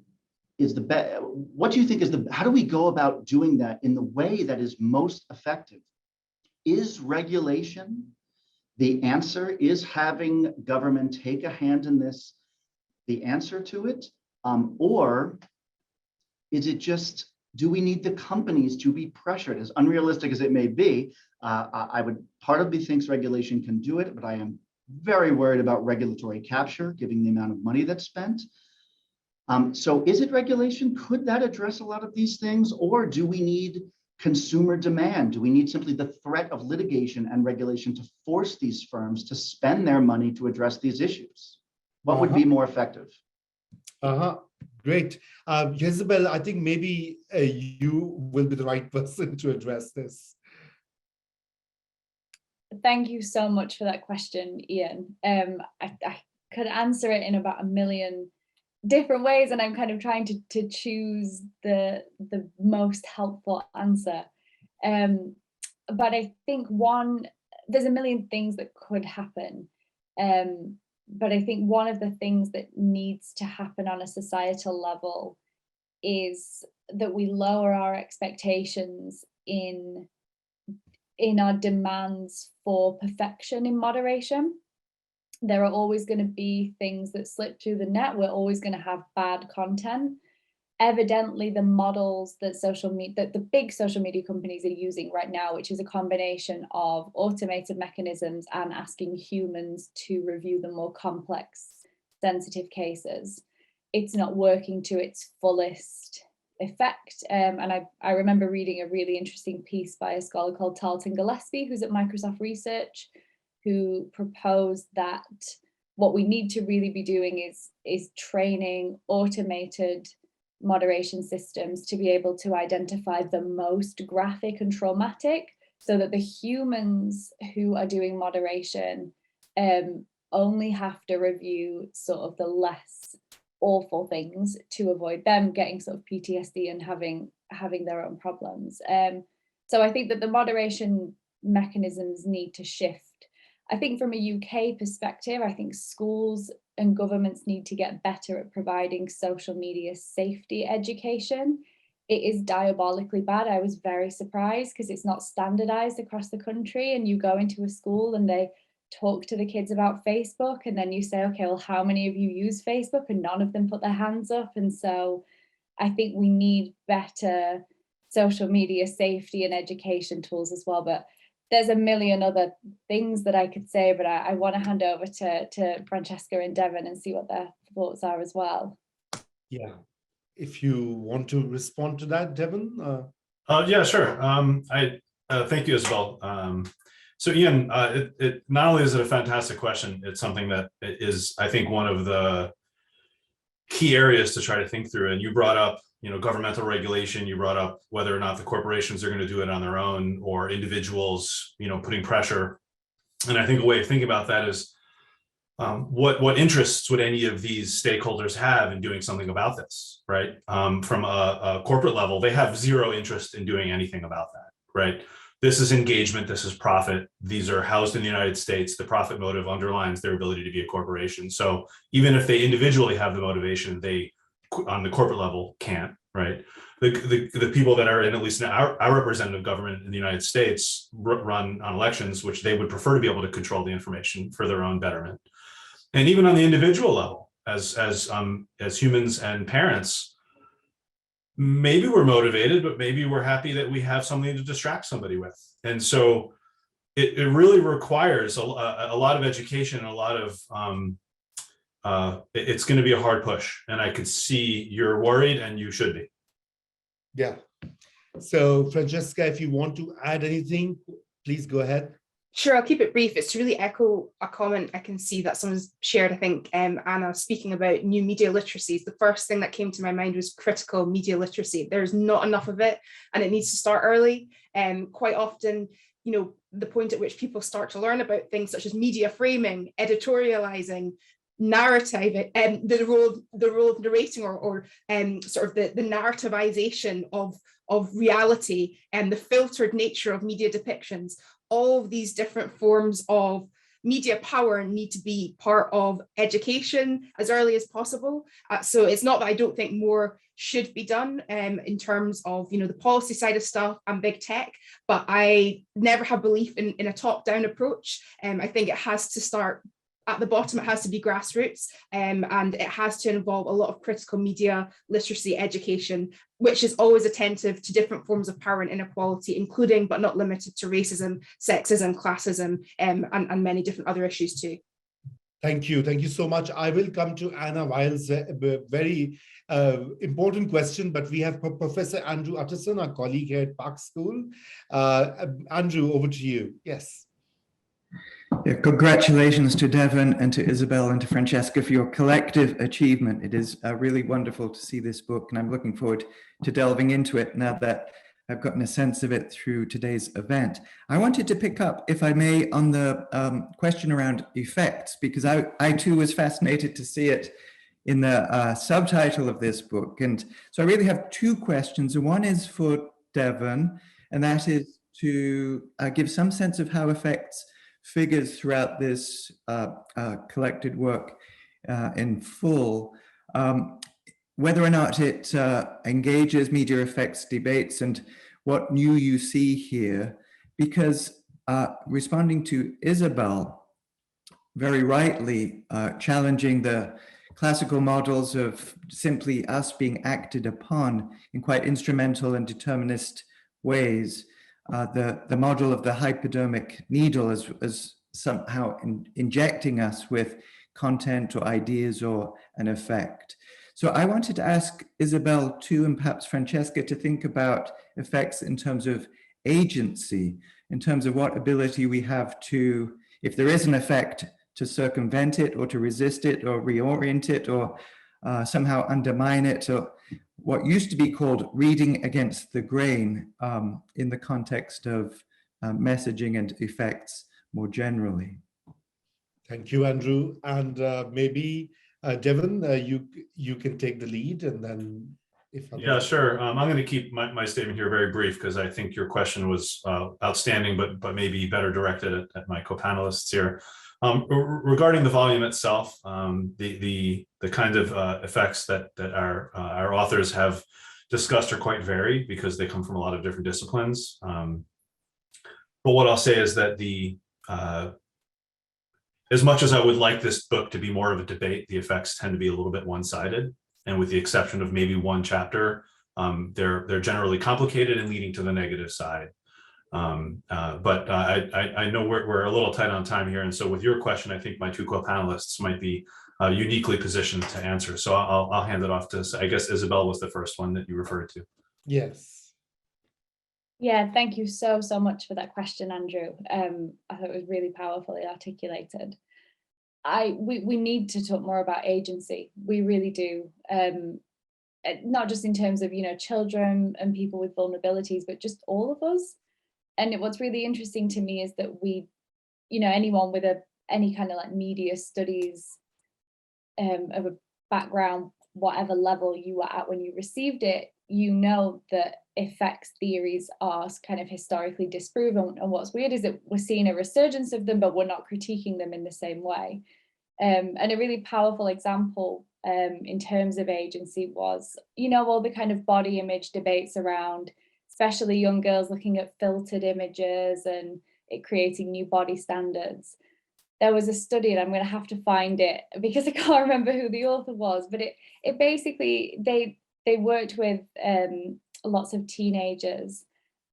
is the best? What do you think is how do we go about doing that in the way that is most effective? Is regulation the answer? Is having government take a hand in this the answer to it? Or is it just, do we need the companies to be pressured? As unrealistic as it may be, part of me thinks regulation can do it, but I am very worried about regulatory capture, given the amount of money that's spent. So is it regulation? Could that address a lot of these things? Or do we need consumer demand? Do we need simply the threat of litigation and regulation to force these firms to spend their money to address these issues? What would be more effective? Great. Jezebel, I think maybe you will be the right person to address this. Thank you so much for that question, Ian. I could answer it in about a million different ways, and I'm kind of trying to choose the most helpful answer. But I think there's a million things that could happen. But I think one of the things that needs to happen on a societal level is that we lower our expectations in our demands for perfection in moderation. There are always going to be things that slip through the net. We're always going to have bad content. Evidently, the models that the big social media companies are using right now, which is a combination of automated mechanisms and asking humans to review the more complex, sensitive cases, it's not working to its fullest effect. And I remember reading a really interesting piece by a scholar called Tarleton Gillespie, who's at Microsoft Research, who proposed that what we need to really be doing is training automated moderation systems to be able to identify the most graphic and traumatic, so that the humans who are doing moderation only have to review sort of the less awful things to avoid them getting sort of PTSD and having their own problems. So I think that the moderation mechanisms need to shift. I think from a UK perspective, I think schools and governments need to get better at providing social media safety education. It is diabolically bad. I was very surprised because it's not standardized across the country, and you go into a school and they talk to the kids about Facebook, and then you say, okay, well, how many of you use Facebook? And none of them put their hands up. And so I think we need better social media safety and education tools as well. But there's a million other things that I could say, but I want to hand over to Francesca and Devon and see what their thoughts are as well. Yeah, if you want to respond to that, Devon. Yeah, sure. Thank you, Isabel. So Ian, it not only is it a fantastic question, it's something that is, I think, one of the key areas to try to think through. And you brought up, governmental regulation. You brought up whether or not the corporations are going to do it on their own, or individuals, putting pressure. And I think a way of thinking about that is, what interests would any of these stakeholders have in doing something about this, right? From a corporate level, they have zero interest in doing anything about that, right? This is engagement, this is profit. These are housed in the United States. The profit motive underlines their ability to be a corporation. So even if they individually have the motivation, they, on the corporate level, can't, right? The people that are in at least in our representative government in the United States run on elections, which they would prefer to be able to control the information for their own betterment. And even on the individual level, as humans and parents, maybe we're motivated, but maybe we're happy that we have something to distract somebody with. And so it really requires a lot of education, a lot of, it's going to be a hard push. And I could see you're worried, and you should be. Yeah. So Francesca, if you want to add anything, please go ahead. Sure, I'll keep it brief. It's to really echo a comment I can see that someone's shared, I think, Anna, speaking about new media literacies. The first thing that came to my mind was critical media literacy. There's not enough of it, and it needs to start early. Quite often, you know, the point at which people start to learn about things such as media framing, editorializing, narrative, the role of narrating, or sort of the narrativization of reality, and the filtered nature of media depictions. All of these different forms of media power need to be part of education as early as possible. So it's not that I don't think more should be done in terms of, you know, the policy side of stuff and big tech, but I never have belief in a top-down approach. I think it has to start at the bottom. It has to be grassroots, and it has to involve a lot of critical media literacy education, which is always attentive to different forms of power and inequality, including but not limited to racism, sexism, classism, and many different other issues too. Thank you. Thank you so much. I will come to Anna Wiles' very important question, but we have Professor Andrew Utterson, our colleague here at Park School. Andrew, over to you. Yes. Yeah, congratulations to Devon and to Isabel and to Francesca for your collective achievement. It is really wonderful to see this book, and I'm looking forward to delving into it now that I've gotten a sense of it through today's event. I wanted to pick up, if I may, on the question around effects, because I too was fascinated to see it in the subtitle of this book. And so I really have two questions. One is for Devon, and that is to give some sense of how effects figures throughout this collected work in full, whether or not it engages media effects debates and what new you see here, because responding to Isabel, very rightly challenging the classical models of simply us being acted upon in quite instrumental and determinist ways, the model of the hypodermic needle as somehow injecting us with content or ideas or an effect. So I wanted to ask Isabel too, and perhaps Francesca, to think about effects in terms of agency, in terms of what ability we have to, if there is an effect, to circumvent it or to resist it or reorient it or somehow undermine it, or what used to be called reading against the grain in the context of messaging and effects more generally. Thank you, Andrew. And maybe Devon, you can take the lead, and then if yeah, sure. I'm going to keep my statement here very brief because I think your question was outstanding, but maybe better directed at my co-panelists here. Regarding the volume itself, the kind of effects that our authors have discussed are quite varied because they come from a lot of different disciplines. But what I'll say is that as much as I would like this book to be more of a debate, the effects tend to be a little bit one-sided. And with the exception of maybe one chapter, they're generally complicated and leading to the negative side. But I know we're a little tight on time here. And so with your question, I think my two co-panelists might be uniquely positioned to answer. So I'll hand it off to, I guess Isabel was the first one that you referred to. Yes. Yeah, thank you so much for that question, Andrew. I thought it was really powerfully articulated. We need to talk more about agency. We really do. Not just in terms of, children and people with vulnerabilities, but just all of us. And what's really interesting to me is that anyone with a any kind of like media studies of a background, whatever level you were at when you received it, you know that effects theories are kind of historically disproven. And what's weird is that we're seeing a resurgence of them, but we're not critiquing them in the same way. And a really powerful example in terms of agency was, you know, all the kind of body image debates around, especially young girls looking at filtered images and it creating new body standards. There was a study, and I'm going to have to find it because I can't remember who the author was, but it basically, they worked with lots of teenagers,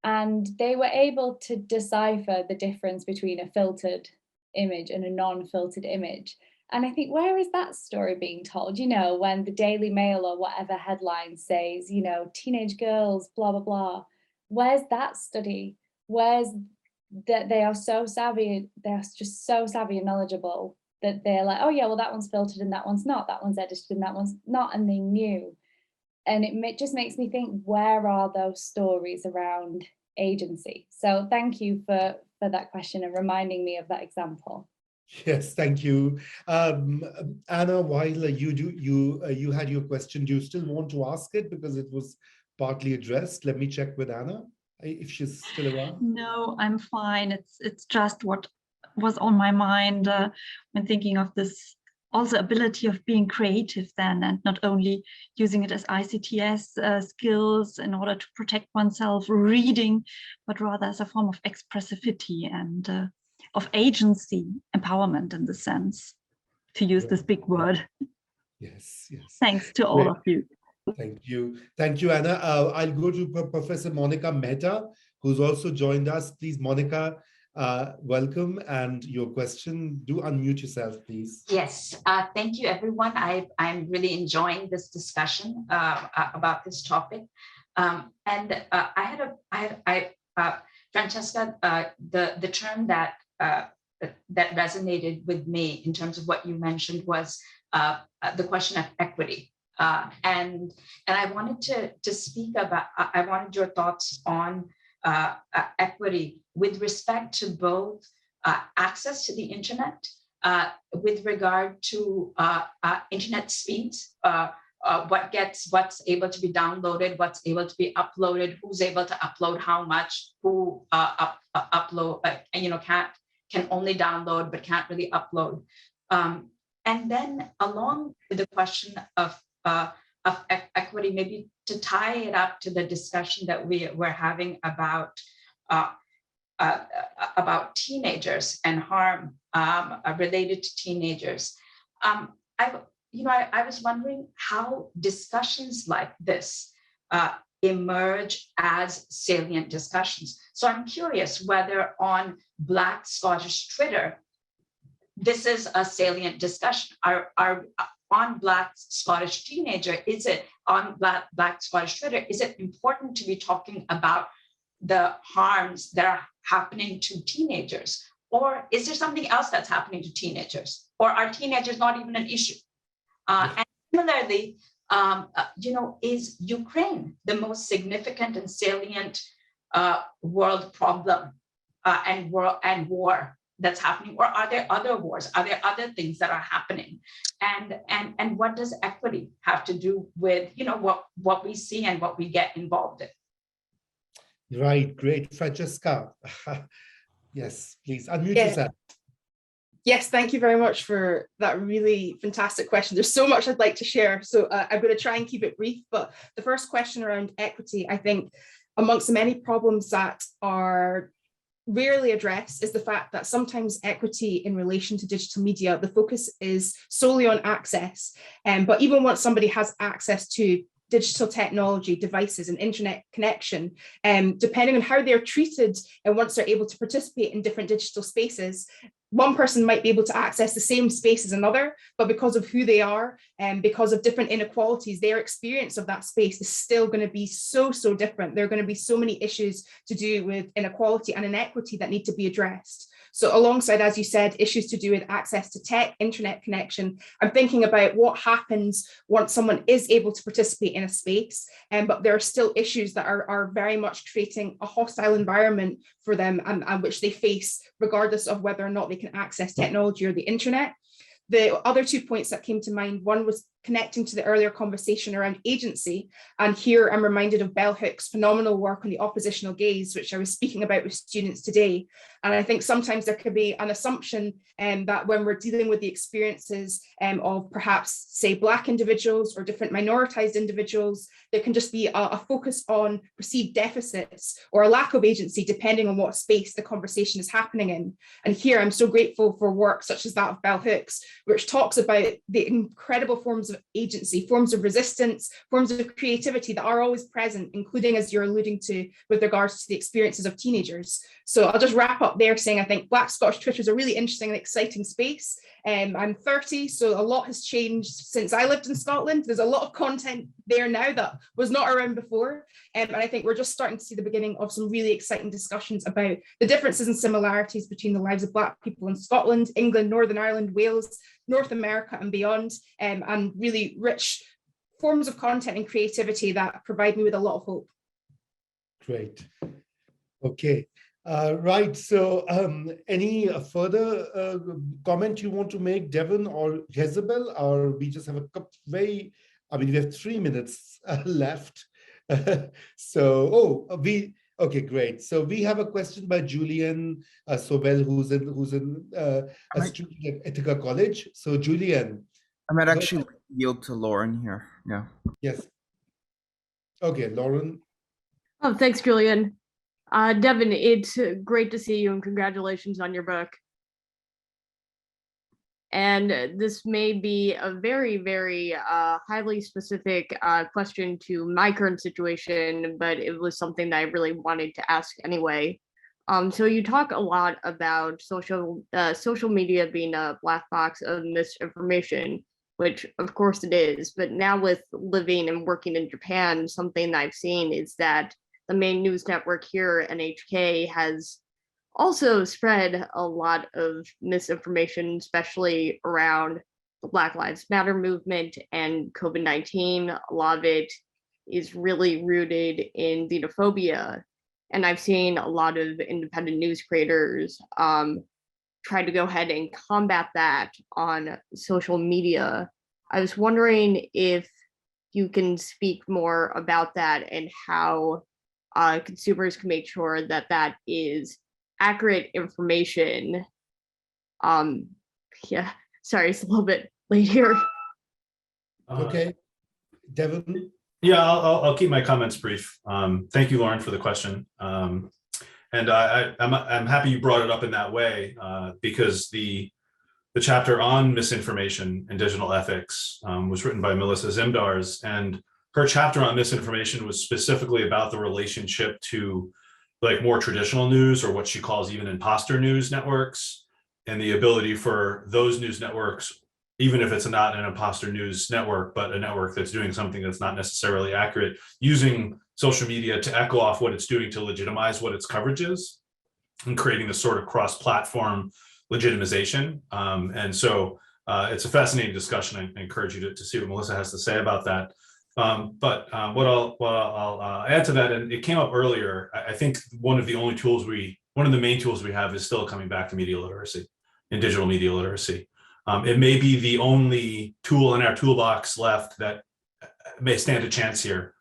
and they were able to decipher the difference between a filtered image and a non-filtered image. And I think, where is that story being told? You know, when the Daily Mail or whatever headline says, you know, teenage girls, blah, blah, blah. Where's that study? Where's that they are so savvy, they're just so savvy and knowledgeable that they're like, oh yeah, well that one's filtered and that one's not, that one's edited and that one's not, and they knew. And it just makes me think, where are those stories around agency? So thank you for that question and reminding me of that example. Yes, thank you. Anna, while you had your question, do you still want to ask it because it was partly addressed? Let me check with Anna if she's still around. No, I'm fine. It's just what was on my mind when thinking of this also ability of being creative then, and not only using it as ICTS skills in order to protect oneself, reading, but rather as a form of expressivity and of agency, empowerment in the sense, to use this big word. Yes, yes. Thanks to all of you. Thank you. Thank you, Anna. I'll go to Professor Monica Mehta, who's also joined us. Please, Monica, welcome, and your question. Do unmute yourself, please. Yes, thank you, everyone. I'm really enjoying this discussion about this topic. Francesca, the term that resonated with me in terms of what you mentioned was the question of equity. And I wanted to speak about, I wanted your thoughts on equity with respect to both access to the internet, with regard to internet speeds, what's able to be downloaded, what's able to be uploaded, who's able to upload how much, who upload, can only download but can't really upload. And then along with the question of equity, maybe to tie it up to the discussion that we're having about teenagers and harm related to teenagers. I was wondering how discussions like this emerge as salient discussions. So I'm curious whether on Black Scottish Twitter, this is a salient discussion. On Black Scottish Teenager, is it on Black Scottish Twitter, is it important to be talking about the harms that are happening to teenagers? Or is there something else that's happening to teenagers? Or are teenagers not even an issue? And similarly, is Ukraine the most significant and salient world problem and war that's happening? Or are there other wars? Are there other things that are happening? And what does equity have to do with what we see and what we get involved in? Right, great. Francesca, yes, please unmute yourself. Yes, thank you very much for that really fantastic question. There's so much I'd like to share, so I'm going to try and keep it brief. But the first question around equity, I think amongst the many problems that are rarely addressed is the fact that sometimes equity in relation to digital media, the focus is solely on access. But even once somebody has access to digital technology, devices and internet connection, depending on how they're treated and once they're able to participate in different digital spaces, one person might be able to access the same space as another, but because of who they are and because of different inequalities, their experience of that space is still going to be so different. There are going to be so many issues to do with inequality and inequity that need to be addressed. So alongside, as you said, issues to do with access to tech, internet connection, I'm thinking about what happens once someone is able to participate in a space, but there are still issues that are very much creating a hostile environment for them and which they face regardless of whether or not they can access technology or the internet. The other 2 points that came to mind, one was connecting to the earlier conversation around agency. And here I'm reminded of Bell Hooks' phenomenal work on the oppositional gaze, which I was speaking about with students today. And I think sometimes there could be an assumption that when we're dealing with the experiences of perhaps, say, Black individuals or different minoritized individuals, there can just be a focus on perceived deficits or a lack of agency, depending on what space the conversation is happening in. And here I'm so grateful for work such as that of Bell Hooks, which talks about the incredible forms of agency, forms of resistance, forms of creativity that are always present, including, as you're alluding to, with regards to the experiences of teenagers. So I'll just wrap up there saying I think Black Scottish Twitter is a really interesting and exciting space. I'm 30, so a lot has changed since I lived in Scotland. There's a lot of content there now that was not around before. And I think we're just starting to see the beginning of some really exciting discussions about the differences and similarities between the lives of Black people in Scotland, England, Northern Ireland, Wales, North America and beyond, and really rich forms of content and creativity that provide me with a lot of hope. Great. Okay. Right. So any further comment you want to make, Devon or Jezebel, or we just have a couple we have 3 minutes left. Okay, great. So we have a question by Julian Sobel, who's a student at Ithaca College. So Julian. I might actually yield to Lauren here. Yeah. Yes. Okay, Lauren. Oh, thanks, Julian. Devon, it's great to see you and congratulations on your book. And this may be a very, very highly specific question to my current situation, but it was something that I really wanted to ask anyway. So you talk a lot about social media being a black box of misinformation, which of course it is. But now with living and working in Japan, something that I've seen is that the main news network here, NHK, has also spread a lot of misinformation, especially around the Black Lives Matter movement and COVID-19. A lot of it is really rooted in xenophobia. And I've seen a lot of independent news creators try to go ahead and combat that on social media. I was wondering if you can speak more about that and how consumers can make sure that that is accurate information. Yeah, sorry, it's a little bit late here. Okay, Devon. Yeah, I'll keep my comments brief. Thank you, Lauren, for the question. And I'm happy you brought it up in that way because the chapter on misinformation and digital ethics was written by Melissa Zimdars, and her chapter on misinformation was specifically about the relationship to like more traditional news, or what she calls even imposter news networks, and the ability for those news networks, even if it's not an imposter news network, but a network that's doing something that's not necessarily accurate, using social media to echo off what it's doing to legitimize what its coverage is, and creating this sort of cross-platform legitimization. And so it's a fascinating discussion. I encourage you to see what Melissa has to say about that. But what I'll add to that, and it came up earlier, I think one of the main tools we have is still coming back to media literacy and digital media literacy. It may be the only tool in our toolbox left that may stand a chance here,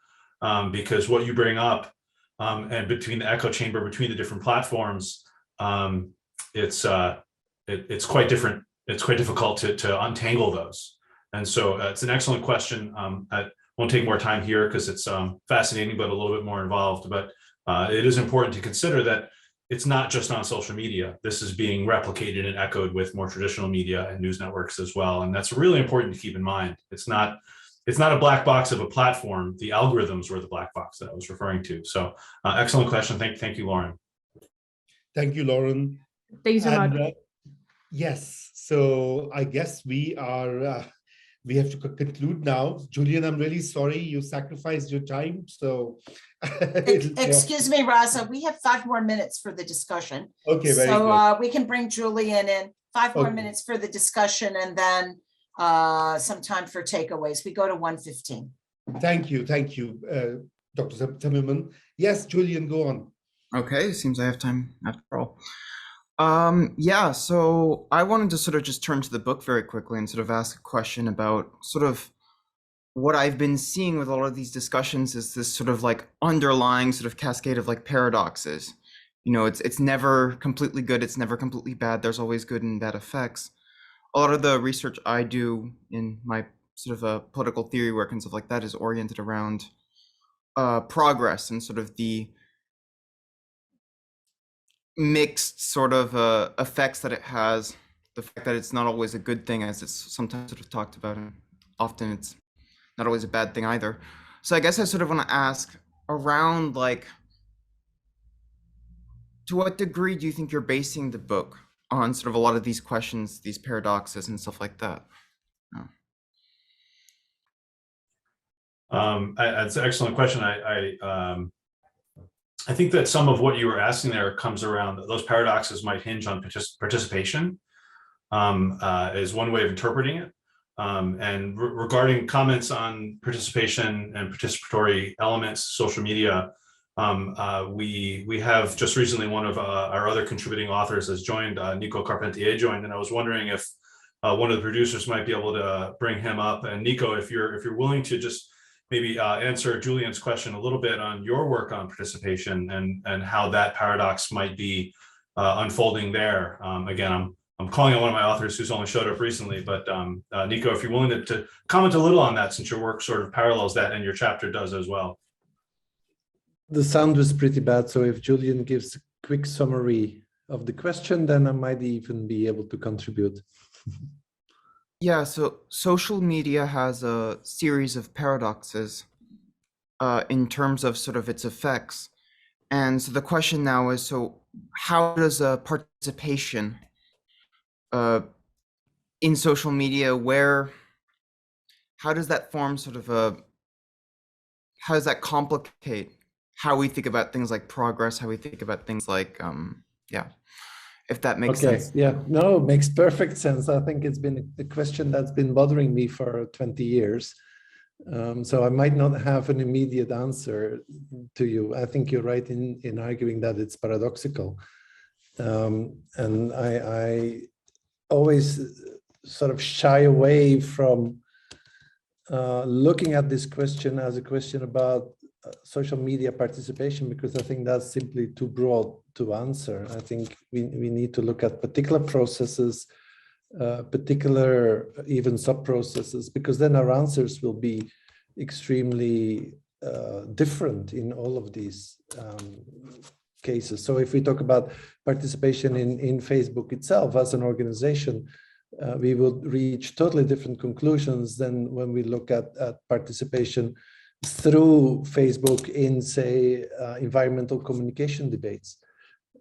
because what you bring up and between the echo chamber, between the different platforms, it's quite different. It's quite difficult to untangle those. And so it's an excellent question. I won't take more time here because it's fascinating, but a little bit more involved. But it is important to consider that it's not just on social media. This is being replicated and echoed with more traditional media and news networks as well. And that's really important to keep in mind. It's not a black box of a platform. The algorithms were the black box that I was referring to. So excellent question. Thank you, Lauren. Thank you, Lauren. Thank you so much. Yes, so I guess we are we have to conclude now. Julian, I'm really sorry you sacrificed your time. So Excuse me, Raza, we have 5 more minutes for the discussion. Okay, very so good. we can bring Julian in 5 more Okay. minutes for the discussion, and then some time for takeaways. We go to 1:15. Thank you, Dr. Zimmerman. Yes, Julian, go on. Okay, seems I have time after all. Yeah, so I wanted to sort of just turn to the book very quickly and sort of ask a question about sort of what I've been seeing with all of these discussions is this sort of like underlying sort of cascade of like paradoxes. You know, it's never completely good, it's never completely bad, there's always good and bad effects. A lot of the research I do in my sort of political theory work and stuff like that is oriented around progress and sort of the mixed sort of effects that it has, the fact that it's not always a good thing as it's sometimes sort of talked about, and often it's not always a bad thing either. So I guess I sort of want to ask around like, to what degree do you think you're basing the book on sort of a lot of these questions, these paradoxes and stuff like that? That's an excellent question. I think that some of what you were asking there comes around, those paradoxes might hinge on participation, is one way of interpreting it. And regarding comments on participation and participatory elements, social media, we have just recently one of our other contributing authors has joined, Nico Carpentier joined, and I was wondering if one of the producers might be able to bring him up. And Nico, if you're willing to just maybe answer Julian's question a little bit on your work on participation and how that paradox might be unfolding there. Again, I'm calling on one of my authors who's only showed up recently, but Nico, if you're willing to comment a little on that, since your work sort of parallels that and your chapter does as well. The sound was pretty bad, so if Julian gives a quick summary of the question, then I might even be able to contribute. Yeah, so social media has a series of paradoxes in terms of sort of its effects. And so the question now is, so how does participation in social media, how does that form sort of how does that complicate how we think about things like progress, how we think about things like, yeah, if that makes sense. Yeah, no, it makes perfect sense. I think it's been a question that's been bothering me for 20 years. So I might not have an immediate answer to you. I think you're right in arguing that it's paradoxical. And I always sort of shy away from looking at this question as a question about social media participation, because I think that's simply too broad to answer. I think we need to look at particular processes, particular even sub-processes, because then our answers will be extremely different in all of these cases. So if we talk about participation in Facebook itself as an organization, we would reach totally different conclusions than when we look at participation through Facebook in, say, environmental communication debates.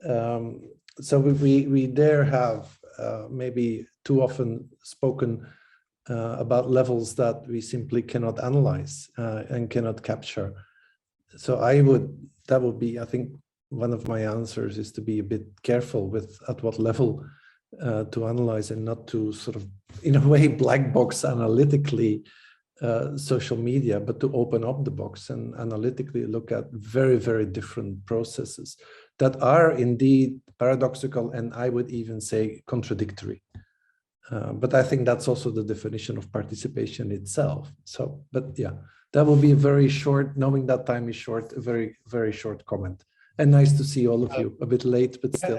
So we there have maybe too often spoken about levels that we simply cannot analyze and cannot capture. So that would be, I think, one of my answers is to be a bit careful with at what level to analyze, and not to sort of, in a way, black box analytically social media, but to open up the box and analytically look at very, very different processes that are indeed paradoxical, and I would even say contradictory. But I think that's also the definition of participation itself. So, but yeah, that will be a very short, knowing that time is short, a very, very short comment. And nice to see all of you, a bit late, but still.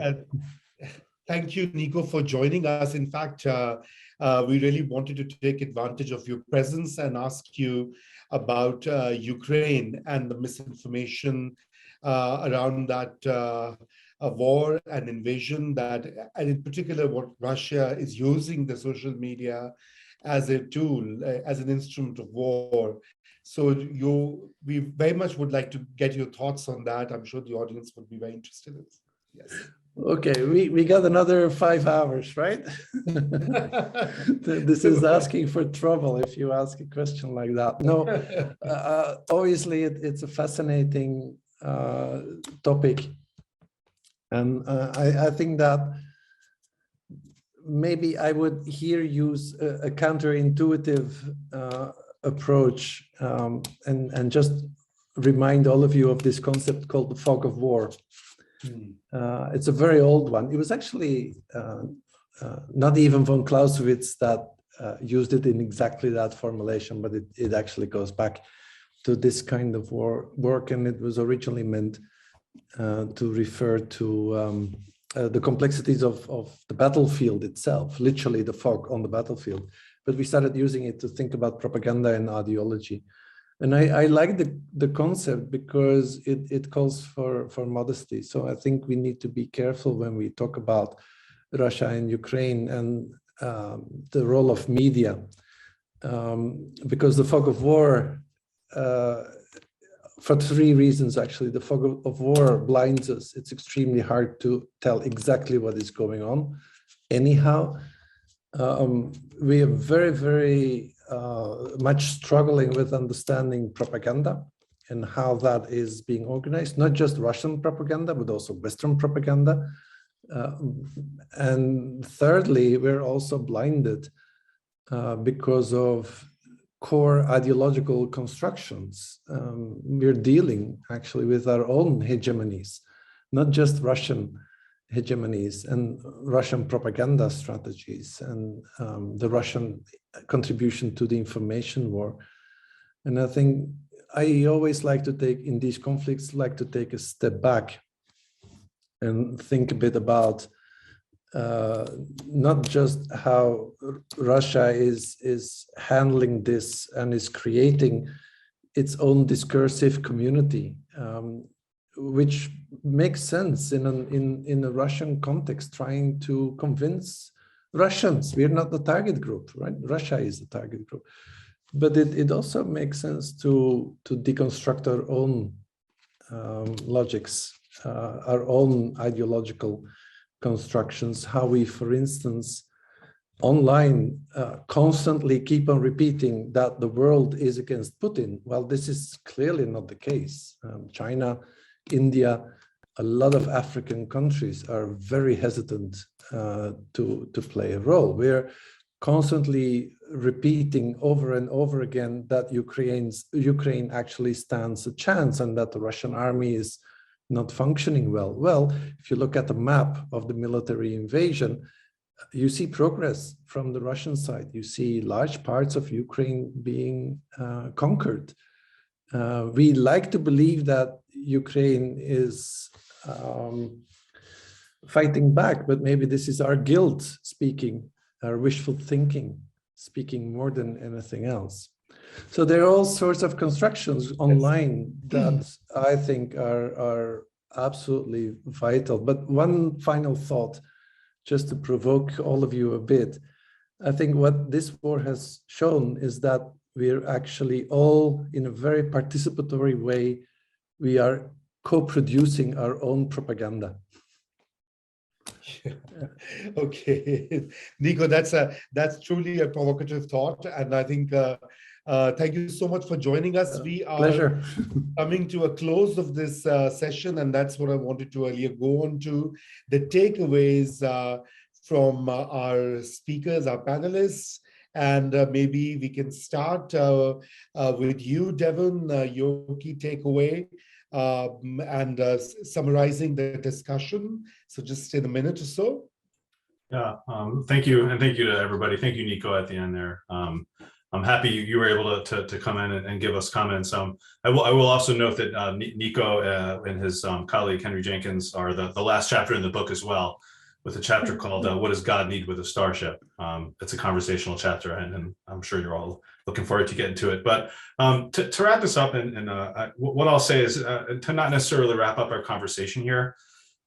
Thank you, Nico, for joining us. In fact, we really wanted to take advantage of your presence and ask you about Ukraine and the misinformation around that war and invasion, and in particular what Russia is using the social media as a tool, as an instrument of war. So we very much would like to get your thoughts on that. I'm sure the audience would be very interested in this. Yes. Okay, we got another 5 hours, right? This is asking for trouble if you ask a question like that. No, obviously it's a fascinating topic. And I think that maybe I would here use a counterintuitive approach and just remind all of you of this concept called the fog of war. It's a very old one. It was actually not even von Clausewitz that used it in exactly that formulation, but it actually goes back to this kind of work, and it was originally meant to refer to the complexities of the battlefield itself, literally the fog on the battlefield. But we started using it to think about propaganda and ideology. And I like the concept because it calls for modesty. So I think we need to be careful when we talk about Russia and Ukraine and the role of media, because the fog of war, for 3 reasons, actually. The fog of war blinds us. It's extremely hard to tell exactly what is going on. Anyhow, we are very, very much struggling with understanding propaganda and how that is being organized, not just Russian propaganda, but also Western propaganda. And thirdly, we're also blinded because of core ideological constructions. We're dealing actually with our own hegemonies, not just Russian hegemonies and Russian propaganda strategies and the Russian contribution to the information war. And I think I always like to take, in these conflicts, like to take a step back and think a bit about not just how Russia is handling this and is creating its own discursive community, which makes sense in a Russian context, trying to convince Russians. We're not the target group, right? Russia is the target group. But it also makes sense to deconstruct our own logics, our own ideological constructions, how we, for instance, online constantly keep on repeating that the world is against Putin. Well, this is clearly not the case. China, India, a lot of African countries are very hesitant to play a role. We're constantly repeating over and over again that Ukraine actually stands a chance and that the Russian army is not functioning well. Well, if you look at the map of the military invasion, you see progress from the Russian side. You see large parts of Ukraine being conquered. We like to believe that Ukraine is fighting back, but maybe this is our guilt speaking, our wishful thinking speaking more than anything else. So there are all sorts of constructions online that I think are absolutely vital. But one final thought, just to provoke all of you a bit. I think what this war has shown is that we're actually all, in a very participatory way, we are co-producing our own propaganda. Okay, Nico, that's truly a provocative thought, and I think thank you so much for joining us. We are Pleasure. coming to a close of this session, and that's what I wanted to earlier go on to, the takeaways from our speakers, our panelists, and maybe we can start with you, Devon, your key takeaway, and summarizing the discussion. So just in a minute or so. Yeah, thank you. And thank you to everybody. Thank you, Nico, at the end there. I'm happy you were able to come in and give us comments. I will also note that Nico and his colleague, Henry Jenkins, are the last chapter in the book as well, with a chapter called What Does God Need with a Starship? It's a conversational chapter, and I'm sure you're all looking forward to getting to it. But to wrap this up, and what I'll say is to not necessarily wrap up our conversation here,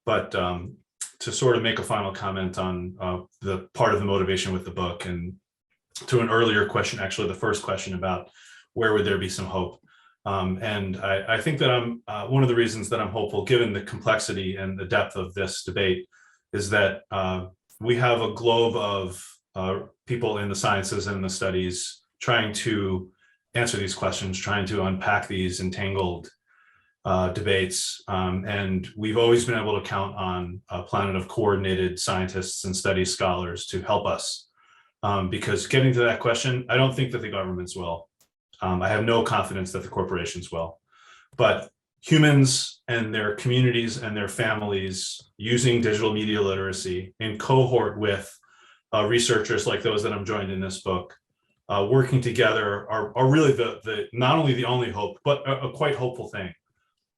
but to sort of make a final comment on the part of the motivation with the book, and to an earlier question, actually the first question about where would there be some hope. And I think that one of the reasons that I'm hopeful, given the complexity and the depth of this debate, is that we have a globe of people in the sciences and the studies trying to answer these questions, trying to unpack these entangled debates. And we've always been able to count on a planet of coordinated scientists and studies scholars to help us. Because getting to that question, I don't think that the governments will. I have no confidence that the corporations will. But humans and their communities and their families using digital media literacy in cohort with researchers like those that I'm joined in this book, working together are really the not only the only hope, but a quite hopeful thing.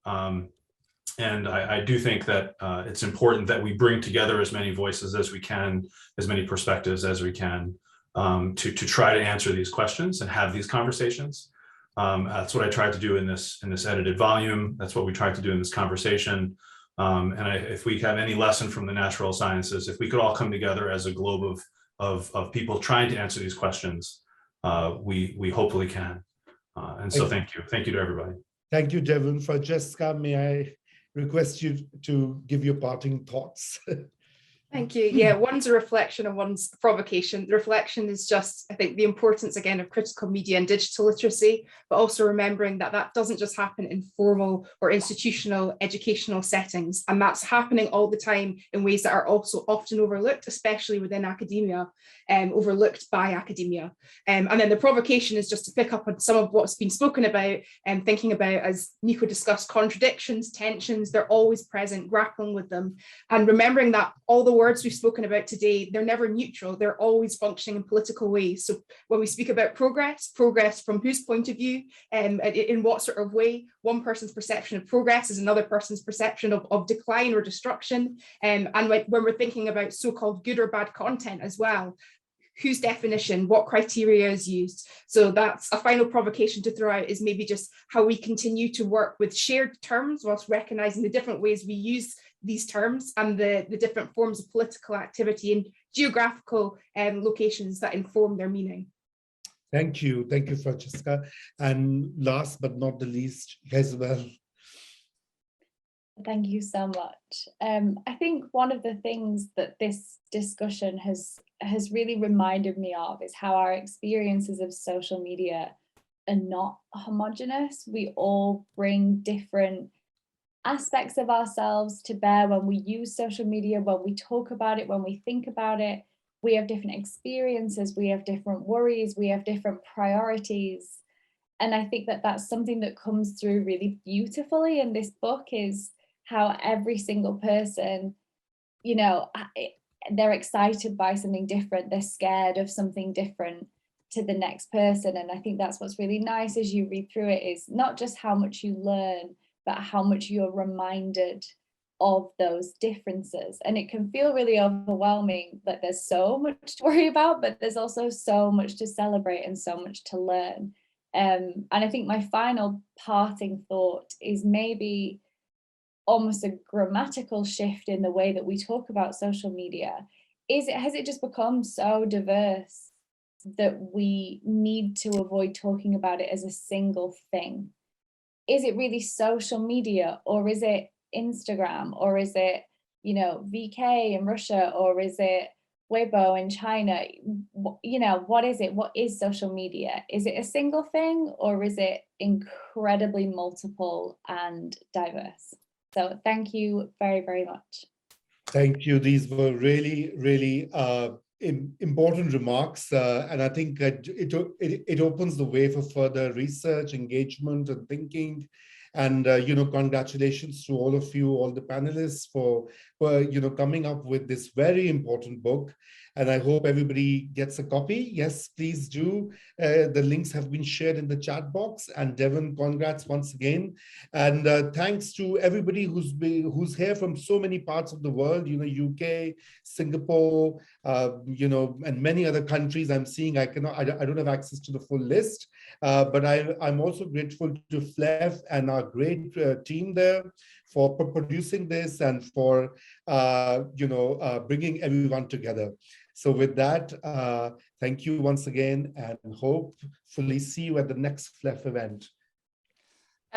And I do think that it's important that we bring together as many voices as we can, as many perspectives as we can, to try to answer these questions and have these conversations. That's what I tried to do in this edited volume. That's what we tried to do in this conversation. If we have any lesson from the natural sciences, if we could all come together as a globe of people trying to answer these questions, we hopefully can. And so thank you to everybody. Thank you, Devon. Francesca, may I request you to give your parting thoughts? Thank you. Yeah, one's a reflection and one's a provocation. The reflection is just, I think, the importance, again, of critical media and digital literacy, but also remembering that that doesn't just happen in formal or institutional educational settings. And that's happening all the time in ways that are also often overlooked, especially within academia, overlooked by academia. And then the provocation is just to pick up on some of what's been spoken about and thinking about, as Nico discussed, contradictions, tensions, they're always present, grappling with them. And remembering that all the words we've spoken about today, they're never neutral, they're always functioning in political ways. So when we speak about progress from whose point of view, in what sort of way, one person's perception of progress is another person's perception of decline or destruction. And when we're thinking about so-called good or bad content as well, whose definition, what criteria is used. So that's a final provocation to throw out, is maybe just how we continue to work with shared terms whilst recognizing the different ways we use these terms and the different forms of political activity and geographical locations that inform their meaning. Thank you, Francesca. And last but not the least, Isabel. Thank you so much. I think one of the things that this discussion has really reminded me of is how our experiences of social media are not homogenous. We all bring different aspects of ourselves to bear when we use social media, when we talk about it, when we think about it. We have different experiences, we have different worries, we have different priorities. And I think that that's something that comes through really beautifully in this book, is how every single person, you know, they're excited by something different, they're scared of something different to the next person. And I think that's what's really nice as you read through it, is not just how much you learn, but how much you're reminded of those differences. And it can feel really overwhelming that there's so much to worry about, but there's also so much to celebrate and so much to learn. And I think my final parting thought is maybe almost a grammatical shift in the way that we talk about social media. Has it just become so diverse that we need to avoid talking about it as a single thing? Is it really social media, or is it Instagram, or is it, you know, VK in Russia, or is it Weibo in China? You know, what is it? What is social media? Is it a single thing, or is it incredibly multiple and diverse? So thank you very, very much. Thank you. These were really, really important remarks. And I think that it opens the way for further research, engagement, and thinking. And, you know, congratulations to all of you, all the panelists for you know, coming up with this very important book. And I hope everybody gets a copy. Yes, please do. The links have been shared in the chat box. And Devon, congrats once again. And thanks to everybody who's here from so many parts of the world, you know, UK, Singapore, you know, and many other countries. I'm seeing I don't have access to the full list, but I'm also grateful to Flev and our great team there for producing this and for, you know, bringing everyone together. So with that, thank you once again, and hopefully see you at the next FLEF event.